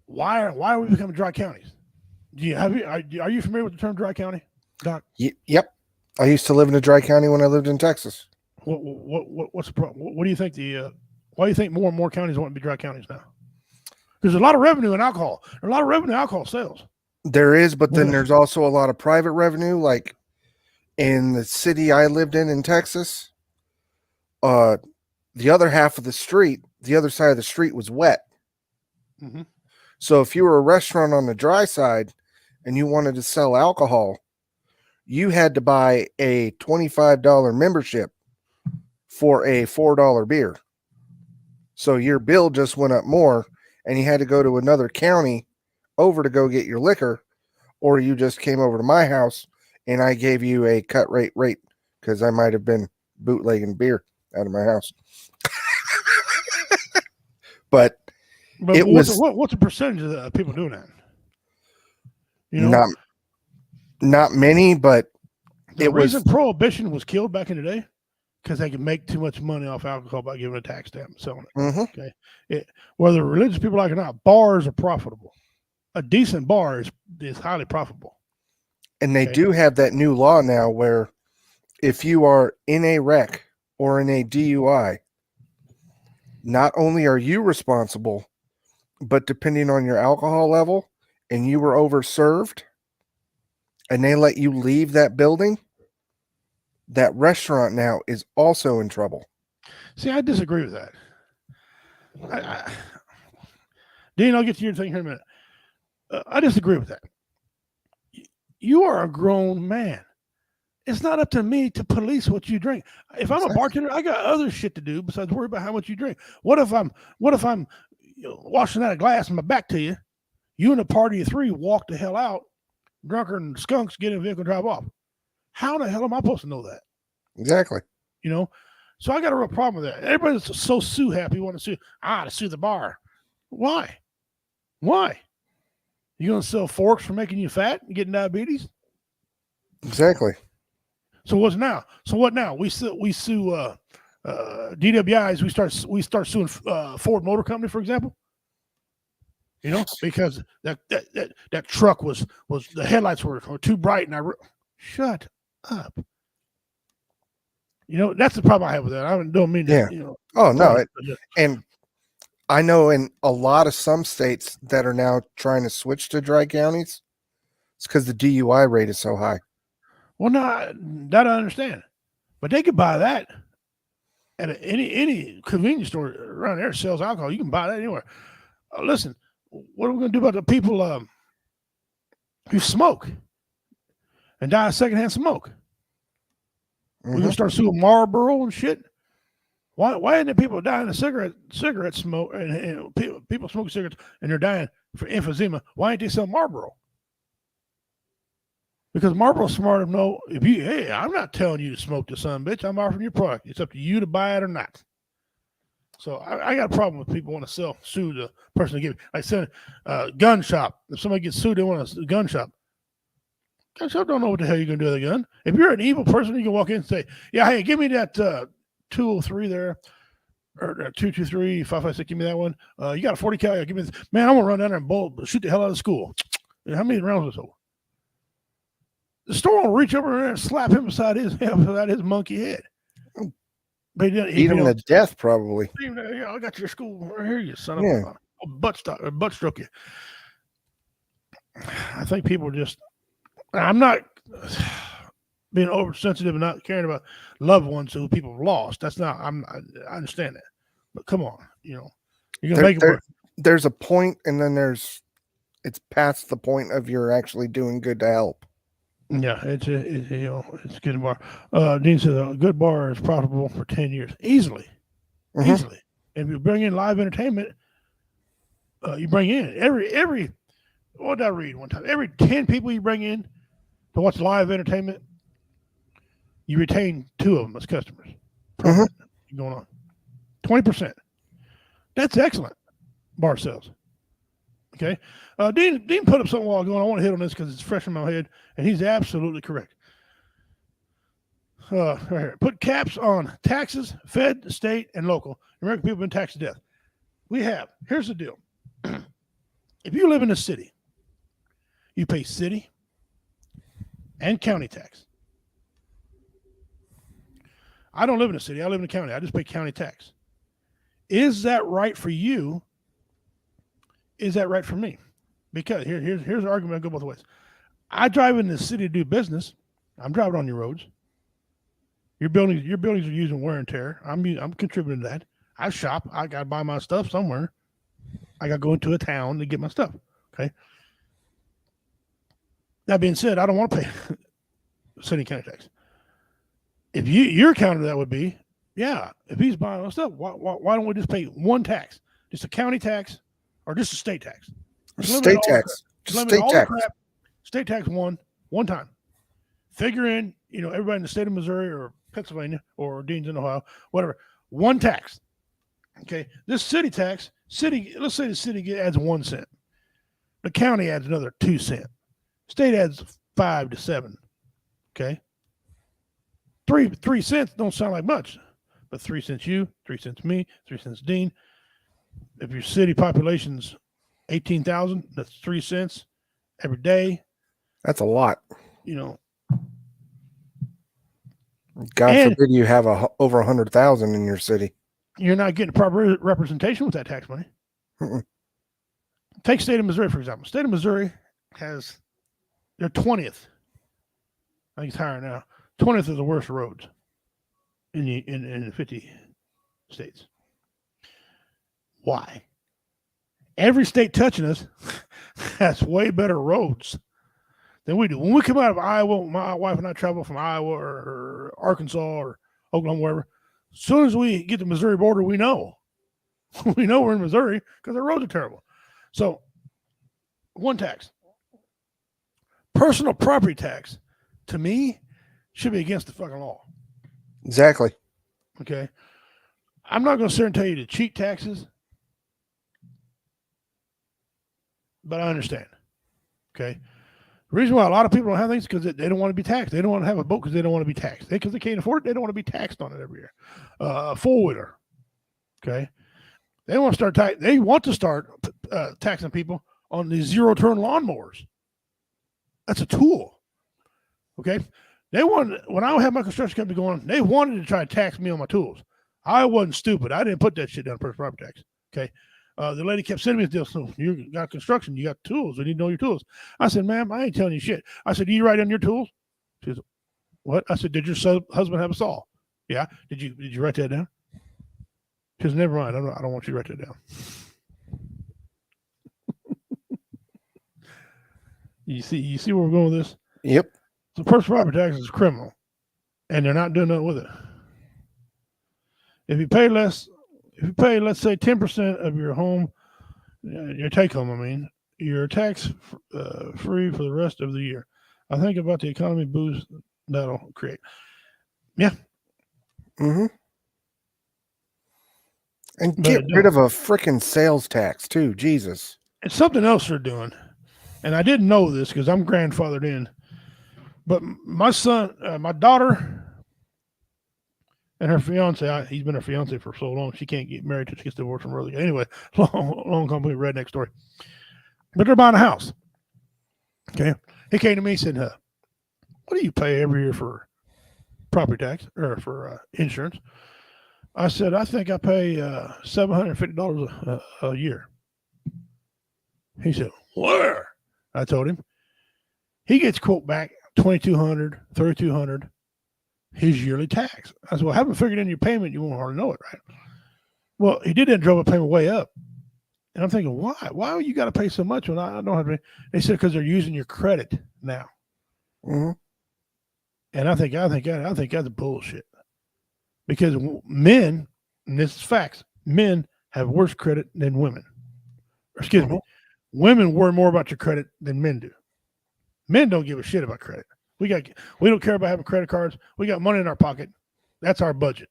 why are we becoming dry counties? Are you familiar with the term dry county, Doc? Yep. I used to live in a dry county when I lived in Texas. What's the problem? What do you think why do you think more and more counties want to be dry counties now? There's a lot of revenue in alcohol. There's a lot of revenue in alcohol sales. There is, but then Yes. there's also a lot of private revenue. Like in the city I lived in Texas, the other half of the street, the other side of the street was wet. Mhm. So if you were a restaurant on the dry side and you wanted to sell alcohol, you had to buy a $25 membership for a $4 beer. So your bill just went up more, and you had to go to another county over to go get your liquor, or you just came over to my house and I gave you a cut rate because I might have been bootlegging beer out of my house. but it was what's the percentage of the people doing that? You know, not many, but the reason prohibition was killed back in the day because they could make too much money off alcohol by giving a tax stamp and selling it. Okay, whether religious people like it or not, bars are profitable. A decent bar is highly profitable. And they do have that new law now where if you are in a wreck or in a DUI, not only are you responsible, but depending on your alcohol level and you were overserved and they let you leave that building, that restaurant now is also in trouble. See, I disagree with that. Dean, I'll get to your thing here in a minute. I disagree with that. You are a grown man. It's not up to me to police what you drink. If I'm a bartender, I got other shit to do besides worry about how much you drink. What if I'm washing out a glass and my back to you? You and a party of three walk the hell out, drunker and skunks, get in a vehicle and drive off. How the hell am I supposed to know that? Exactly. You know, so I got a real problem with that. Everybody's so sue happy, want to sue. To sue the bar. Why? You gonna sell forks for making you fat and getting diabetes? Exactly. So what's now? So what now? We sue DWIs. We start suing Ford Motor Company, for example. You know, because that truck was the headlights were too bright, and shut up. You know, that's the problem I have with that. I don't mean that. You know, oh no, and I know in a lot of some states that are now trying to switch to dry counties, it's because the DUI rate is so high. Well, no, that I understand, but they could buy that at any convenience store around there that sells alcohol. You can buy that anywhere. Listen, what are we going to do about the people who smoke and die of secondhand smoke? We're going to start suing Marlboro and shit. Why isn't there people dying of cigarette smoke and people smoking cigarettes and they're dying for emphysema? Why ain't they sell Marlboro? Because Marlboro's smart enough to know hey, I'm not telling you to smoke this son bitch. I'm offering you product. It's up to you to buy it or not. So I got a problem with people want to sue the person to give it. I said gun shop. If somebody gets sued, they want a gun shop. Gun shop don't know what the hell you're gonna do with a gun. If you're an evil person, you can walk in and say, yeah, hey, give me that 203 there, or 223 556. Give me that one. You got a 40 cal? Give me this. Man, I'm gonna run down there and shoot the hell out of school. How many rounds was over? The store will reach over there and slap him beside his monkey head. But he Beat him to death, probably. Yeah, I got your school right here, you son of a butt stroke you. I think people are just. I'm not being oversensitive and not caring about loved ones who people have lost. That's not. I understand that, but come on, you know, you're gonna make it work. There's a point, and then it's past the point of you're actually doing good to help. Yeah, it's a good bar. Dean says a good bar is profitable for 10 years easily. And if you bring in live entertainment, you bring in every. What did I read one time? Every 10 people you bring in to watch live entertainment, you retain 2 of them as customers. Going on 20%. That's excellent. Bar sales. Okay. Dean put up something a while ago, and I want to hit on this because it's fresh in my head, and he's absolutely correct. Right here. Put caps on taxes, fed, state, and local. American people have been taxed to death. Here's the deal. If you live in a city, you pay city and county tax. I don't live in a city. I live in a county. I just pay county tax. Is that right for you is that right for me? Because here's the argument. I go both ways. I drive in the city to do business. I'm driving on your roads. Your buildings are using wear and tear. I'm contributing to that. I shop. I got to buy my stuff somewhere. I got to go into a town to get my stuff. Okay. That being said, I don't want to pay city county tax. If your counter to that would be, yeah, if he's buying our stuff, why don't we just pay one tax, just a county tax, or just a state tax? State tax. State tax. State tax one time. Figure in, everybody in the state of Missouri or Pennsylvania or Deans in Ohio, whatever, one tax. Okay, this city tax, let's say the city adds 1 cent. The county adds another 2 cents. State adds 5 to 7. Okay. 3 cents don't sound like much, but 3 cents you, 3 cents me, 3 cents Dean. If your city population's 18,000, that's 3 cents every day. That's a lot. God And forbid you have over 100,000 in your city. You're not getting proper representation with that tax money. Mm-mm. Take state of Missouri, for example. State of Missouri has their 20th. I think it's higher now. 20th of the worst roads in the 50 states. Why? Every state touching us has way better roads than we do. When we come out of Iowa, my wife and I travel from Iowa or Arkansas or Oklahoma, wherever. As soon as we get to the Missouri border, we know. We know we're in Missouri because the roads are terrible. So, one tax. Personal property tax, to me, should be against the fucking law. Exactly. Okay? I'm not going to sit here and tell you to cheat taxes, but I understand. Okay? The reason why a lot of people don't have things is because they don't want to be taxed. They don't want to have a boat because they don't want to be taxed. Because they can't afford it, they don't want to be taxed on it every year. A four-wheeler. Okay? They want to start taxing people on these zero-turn lawnmowers. That's a tool. Okay? When I had my construction company going, they wanted to try to tax me on my tools. I wasn't stupid. I didn't put that shit down for property tax. Okay? The lady kept sending me this deal. So you got construction, you got tools. We need to know your tools. I said, ma'am, I ain't telling you shit. I said, do you write down your tools? She said, what? I said, did your husband have a saw? Yeah. Did you write that down? She said, never mind. I don't want you to write that down. You see where we're going with this? Yep. So personal property tax is criminal, and they're not doing nothing with it. If you pay, let's say 10% of your home, your take home, I mean, you're tax free for the rest of the year. I think about the economy boost that'll create. Yeah. Mm-hmm. And get rid of a freaking sales tax too. Jesus. It's something else they're doing. And I didn't know this because I'm grandfathered in. But my son, my daughter, and her fiance, he's been her fiance for so long, she can't get married till she gets divorced from early. Anyway, long complete redneck story. But they're buying a house. Okay. He came to me and said, what do you pay every year for property tax or for insurance? I said, I think I pay $750 a year. He said, where? I told him. He gets quote back $2,200, $3,200. His yearly tax. I said, well, I haven't figured in your payment. You won't hardly know it, right? Well, he did that and drove the payment way up. And I'm thinking, why? Why you got to pay so much when I don't have to pay? They said, because they're using your credit now. Mm-hmm. And I think that's bullshit. Because men, and this is facts, men have worse credit than women. Excuse me. Women worry more about your credit than men do. Men don't give a shit about credit. We don't care about having credit cards. We got money in our pocket. That's our budget.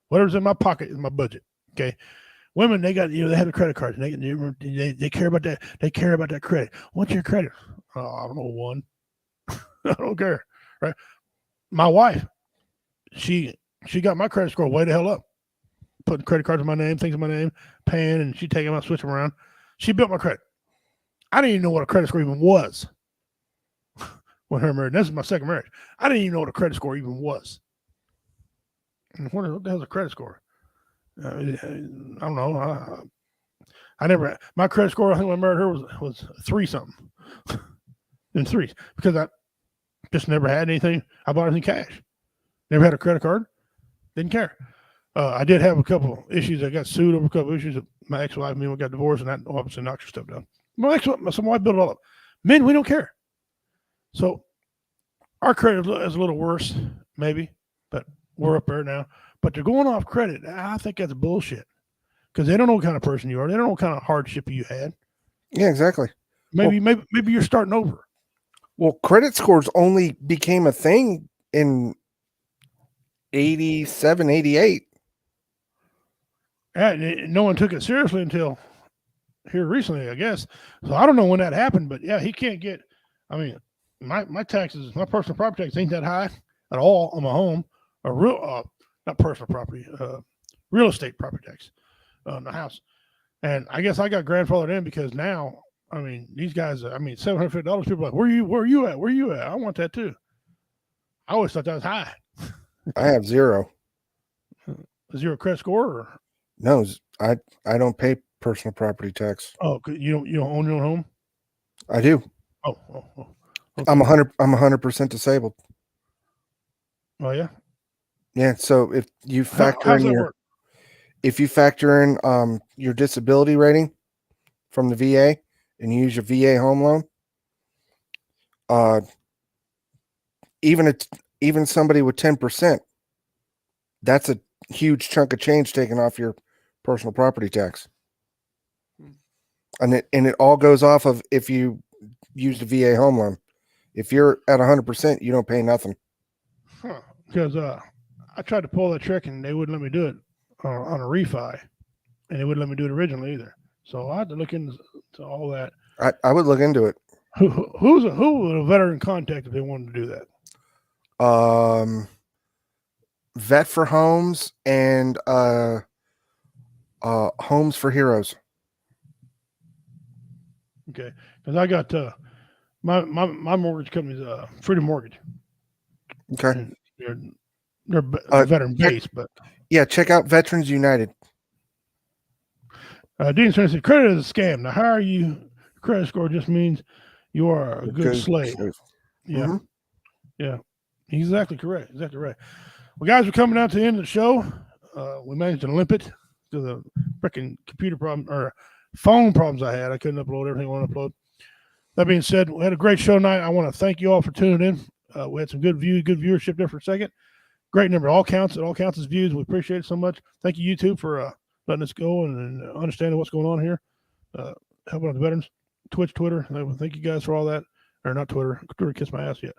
Whatever's in my pocket is my budget. Okay. Women, they got, they have the credit cards. They care about that. They care about that credit. What's your credit? Oh, I don't know, one. I don't care. Right. My wife, she got my credit score way the hell up. Putting credit cards in my name, things in my name, paying, and she take them out, switch them around. She built my credit. I didn't even know what a credit score even was when her married. This is my second marriage. I didn't even know what a credit score even was. And what the hell's a credit score? I don't know. my credit score, I think when I married her was 3 something. In 3s because I just never had anything. I bought everything cash. Never had a credit card. Didn't care. I did have a couple issues. I got sued over a couple issues. My ex-wife and me, we got divorced, and that obviously knocked your stuff down. My wife built it all up. Men, we don't care. So our credit is a little worse, maybe, but we're up there now. But they're going off credit. I think that's bullshit because they don't know what kind of person you are. They don't know what kind of hardship you had. Yeah, exactly. Maybe you're starting over. Well, credit scores only became a thing in 87, 88. And no one took it seriously until here recently, I guess. So I don't know when that happened, but yeah, he can't get. I mean, my taxes, my personal property tax ain't that high at all on my home, or not personal property, real estate property tax on the house. And I guess I got grandfathered in because now, I mean, these guys, I mean, $750. People are like, where are you at? Where are you at? I want that too. I always thought that was high. I have 0. 0 credit score, or no? I don't pay personal property tax. Oh, you don't own your own home? I do. Oh. Okay. I'm 100% disabled. Oh yeah. Yeah. So if you factor How's in that your, work? if you factor in your disability rating from the VA and you use your VA home loan, even somebody with 10%, that's a huge chunk of change taken off your personal property tax. And it all goes off of if you use the VA home loan. If you're at 100%, you don't pay nothing. Huh. Because I tried to pull that trick and they wouldn't let me do it on a refi, and they wouldn't let me do it originally either. So I had to look into all that. I would look into it. Who would a veteran contact if they wanted to do that? Vet for Homes and Homes for Heroes. Okay, because I got my mortgage company's Freedom Mortgage. Okay, and they're veteran based, but yeah, check out Veterans United. Dean said credit is a scam. Now, how are you? Credit score just means you are a good slave. Yeah, Mm-hmm. Yeah, exactly correct. Exactly right. Well, guys, we're coming out to the end of the show. We managed to limp it to the freaking computer problem or phone problems I had. I couldn't upload everything I wanted to upload. That being said, we had a great show tonight. I want to thank you all for tuning in. We had some good viewership there for a second. Great number. It all counts as views. We appreciate it so much. Thank you, YouTube, for letting us go and understanding what's going on here. Helping out the veterans. Twitch, Twitter. Thank you guys for all that. Or not Twitter. Twitter kissed my ass yet.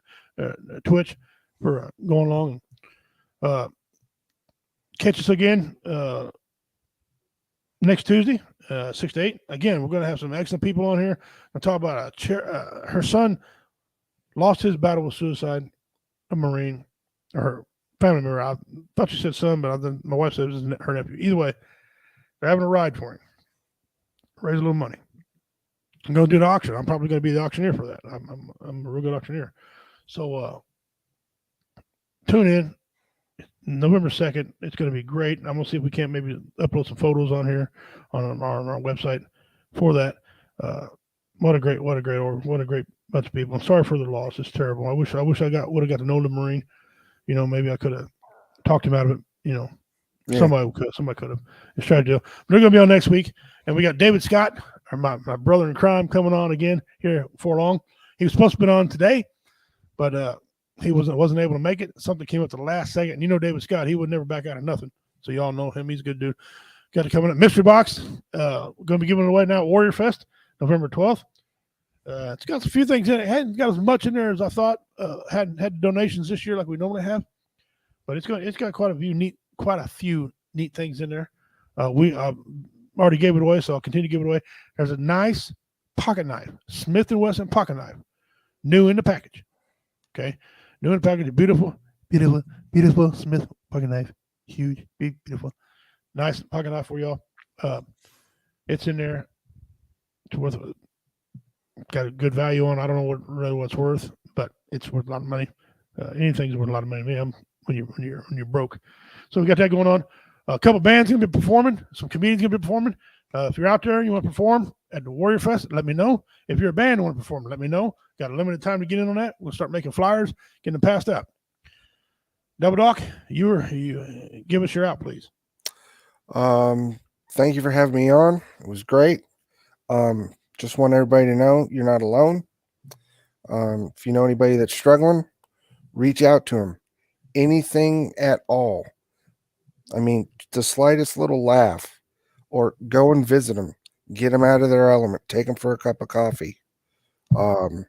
Twitch for going along. Catch us again next Tuesday, 6 to 8. Again, we're going to have some excellent people on here. I'll talk about her son lost his battle with suicide, a Marine, or her family member. I thought she said son, but my wife said it was her nephew. Either way, they're having a ride for him. Raise a little money. I'm going to do the auction. I'm probably going to be the auctioneer for that. I'm a real good auctioneer. So tune in. November 2nd. It's going to be great. I'm going to see if we can't maybe upload some photos on here on our website for that. What a great bunch of people. I'm sorry for the loss. It's terrible. I wish I would have got to know the Marine. You know, maybe I could have talked him out of it. You know, yeah. Somebody could have. It's tried to do. But they're going to be on next week, and we got David Scott, or my brother in crime, coming on again here before long. He was supposed to be on today, but he wasn't able to make it. Something came up at the last second. And you know David Scott, he would never back out of nothing. So y'all know him. He's a good dude. Got to come in. Mystery box. We're going to be giving it away now at Warrior Fest, November 12th. It's got a few things in it. It hasn't got as much in there as I thought. Hadn't had donations this year like we normally have, but it's got quite a few neat things in there. We already gave it away, so I'll continue to give it away. There's a nice pocket knife, Smith & Wesson pocket knife, new in the package. Okay, new in the package, beautiful Smith pocket knife, huge, big, beautiful, nice pocket knife for y'all. It's in there. It's worth it. Got a good value on. I don't know what it's worth, but it's worth a lot of money. Anything's worth a lot of money. Man, when you're broke. So we got that going on. A couple bands gonna be performing. Some comedians gonna be performing. If you're out there and you want to perform at the Warrior Fest, let me know. If you're a band and want to perform, let me know. Got a limited time to get in on that. We'll start making flyers, getting them passed out. Double Doc, you give us your out, please. Thank you for having me on. It was great. Just want everybody to know you're not alone. If you know anybody that's struggling, reach out to them. Anything at all. I mean, the slightest little laugh, or go and visit them. Get them out of their element. Take them for a cup of coffee. The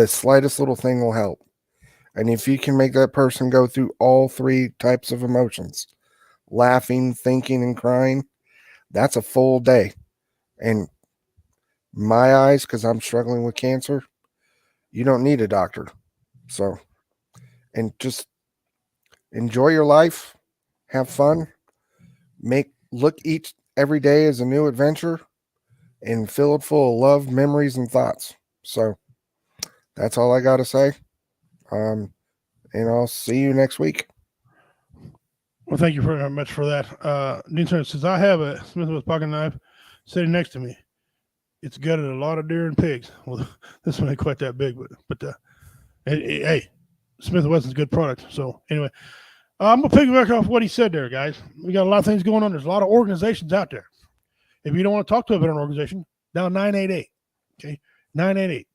slightest little thing will help. And if you can make that person go through all three types of emotions, laughing, thinking, and crying, that's a full day. And my eyes, because I'm struggling with cancer, you don't need a doctor. So, and just enjoy your life, have fun, look every day as a new adventure, and fill it full of love, memories, and thoughts. So that's all I got to say. And I'll see you next week. Well, thank you very much for that. Dean Turner says, I have a Smith & Wesson pocket knife sitting next to me. It's gutted a lot of deer and pigs. Well, this one ain't quite that big, but hey, Smith & Wesson's a good product. So anyway, I'm going to piggyback off what he said there, guys. We got a lot of things going on. There's a lot of organizations out there. If you don't want to talk to a veteran organization, dial 988. Okay, 988.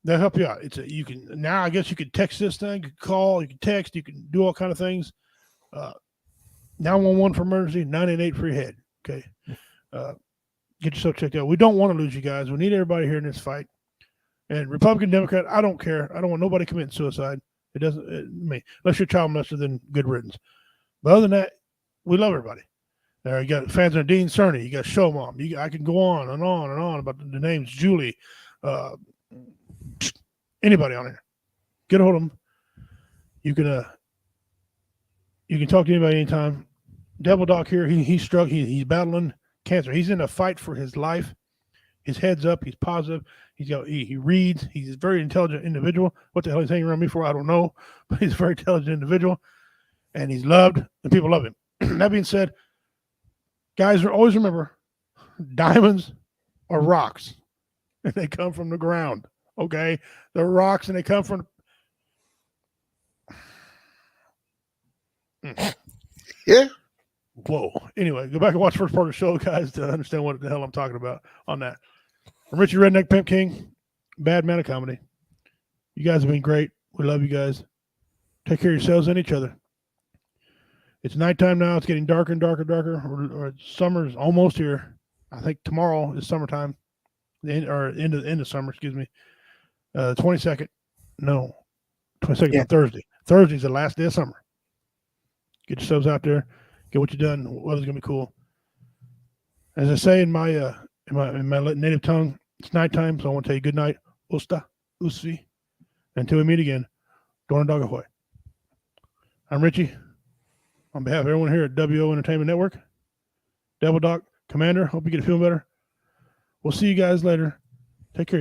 They'll help you out. You can now. I guess you could text this thing. You can call. You can text. You can do all kind of things. 911 for emergency. 988 for your head. Okay. Get yourself checked out. We don't want to lose you guys. We need everybody here in this fight. And Republican, Democrat, I don't care. I don't want nobody committing suicide. It doesn't. Unless you're child molester, then good riddance. But other than that, we love everybody. There you got fans of Dean Cerny. You got Show Mom. I can go on and on and on about the names. Julie. Anybody on here, get a hold of them. You can talk to anybody anytime. Devil Doc here, he's he's battling cancer. He's in a fight for his life. His head's up. He's positive. He reads. He's a very intelligent individual. What the hell he's hanging around me for, I don't know. But he's a very intelligent individual, and he's loved, and people love him. That being said, guys, always remember, diamonds are rocks, and they come from the ground. Okay, they're rocks, and they come from. Yeah. Whoa. Anyway, go back and watch the first part of the show, guys, to understand what the hell I'm talking about on that. I'm Richie Redneck Pimp King, Bad Man of Comedy. You guys have been great. We love you guys. Take care of yourselves and each other. It's nighttime now. It's getting darker and darker. Summer's almost here. I think tomorrow is summertime. End of summer, excuse me. 22nd. No. 22nd Yeah. on Thursday. Thursday's the last day of summer. Get yourselves out there. Get what you done. Weather's gonna be cool. As I say in my native tongue, it's nighttime, so I want to tell you good night. Usta, Usvi. Until we meet again, Dorn Dog Ahoy. I'm Richie. On behalf of everyone here at WO Entertainment Network, Devil Doc, Commander, hope you get feeling better. We'll see you guys later. Take care.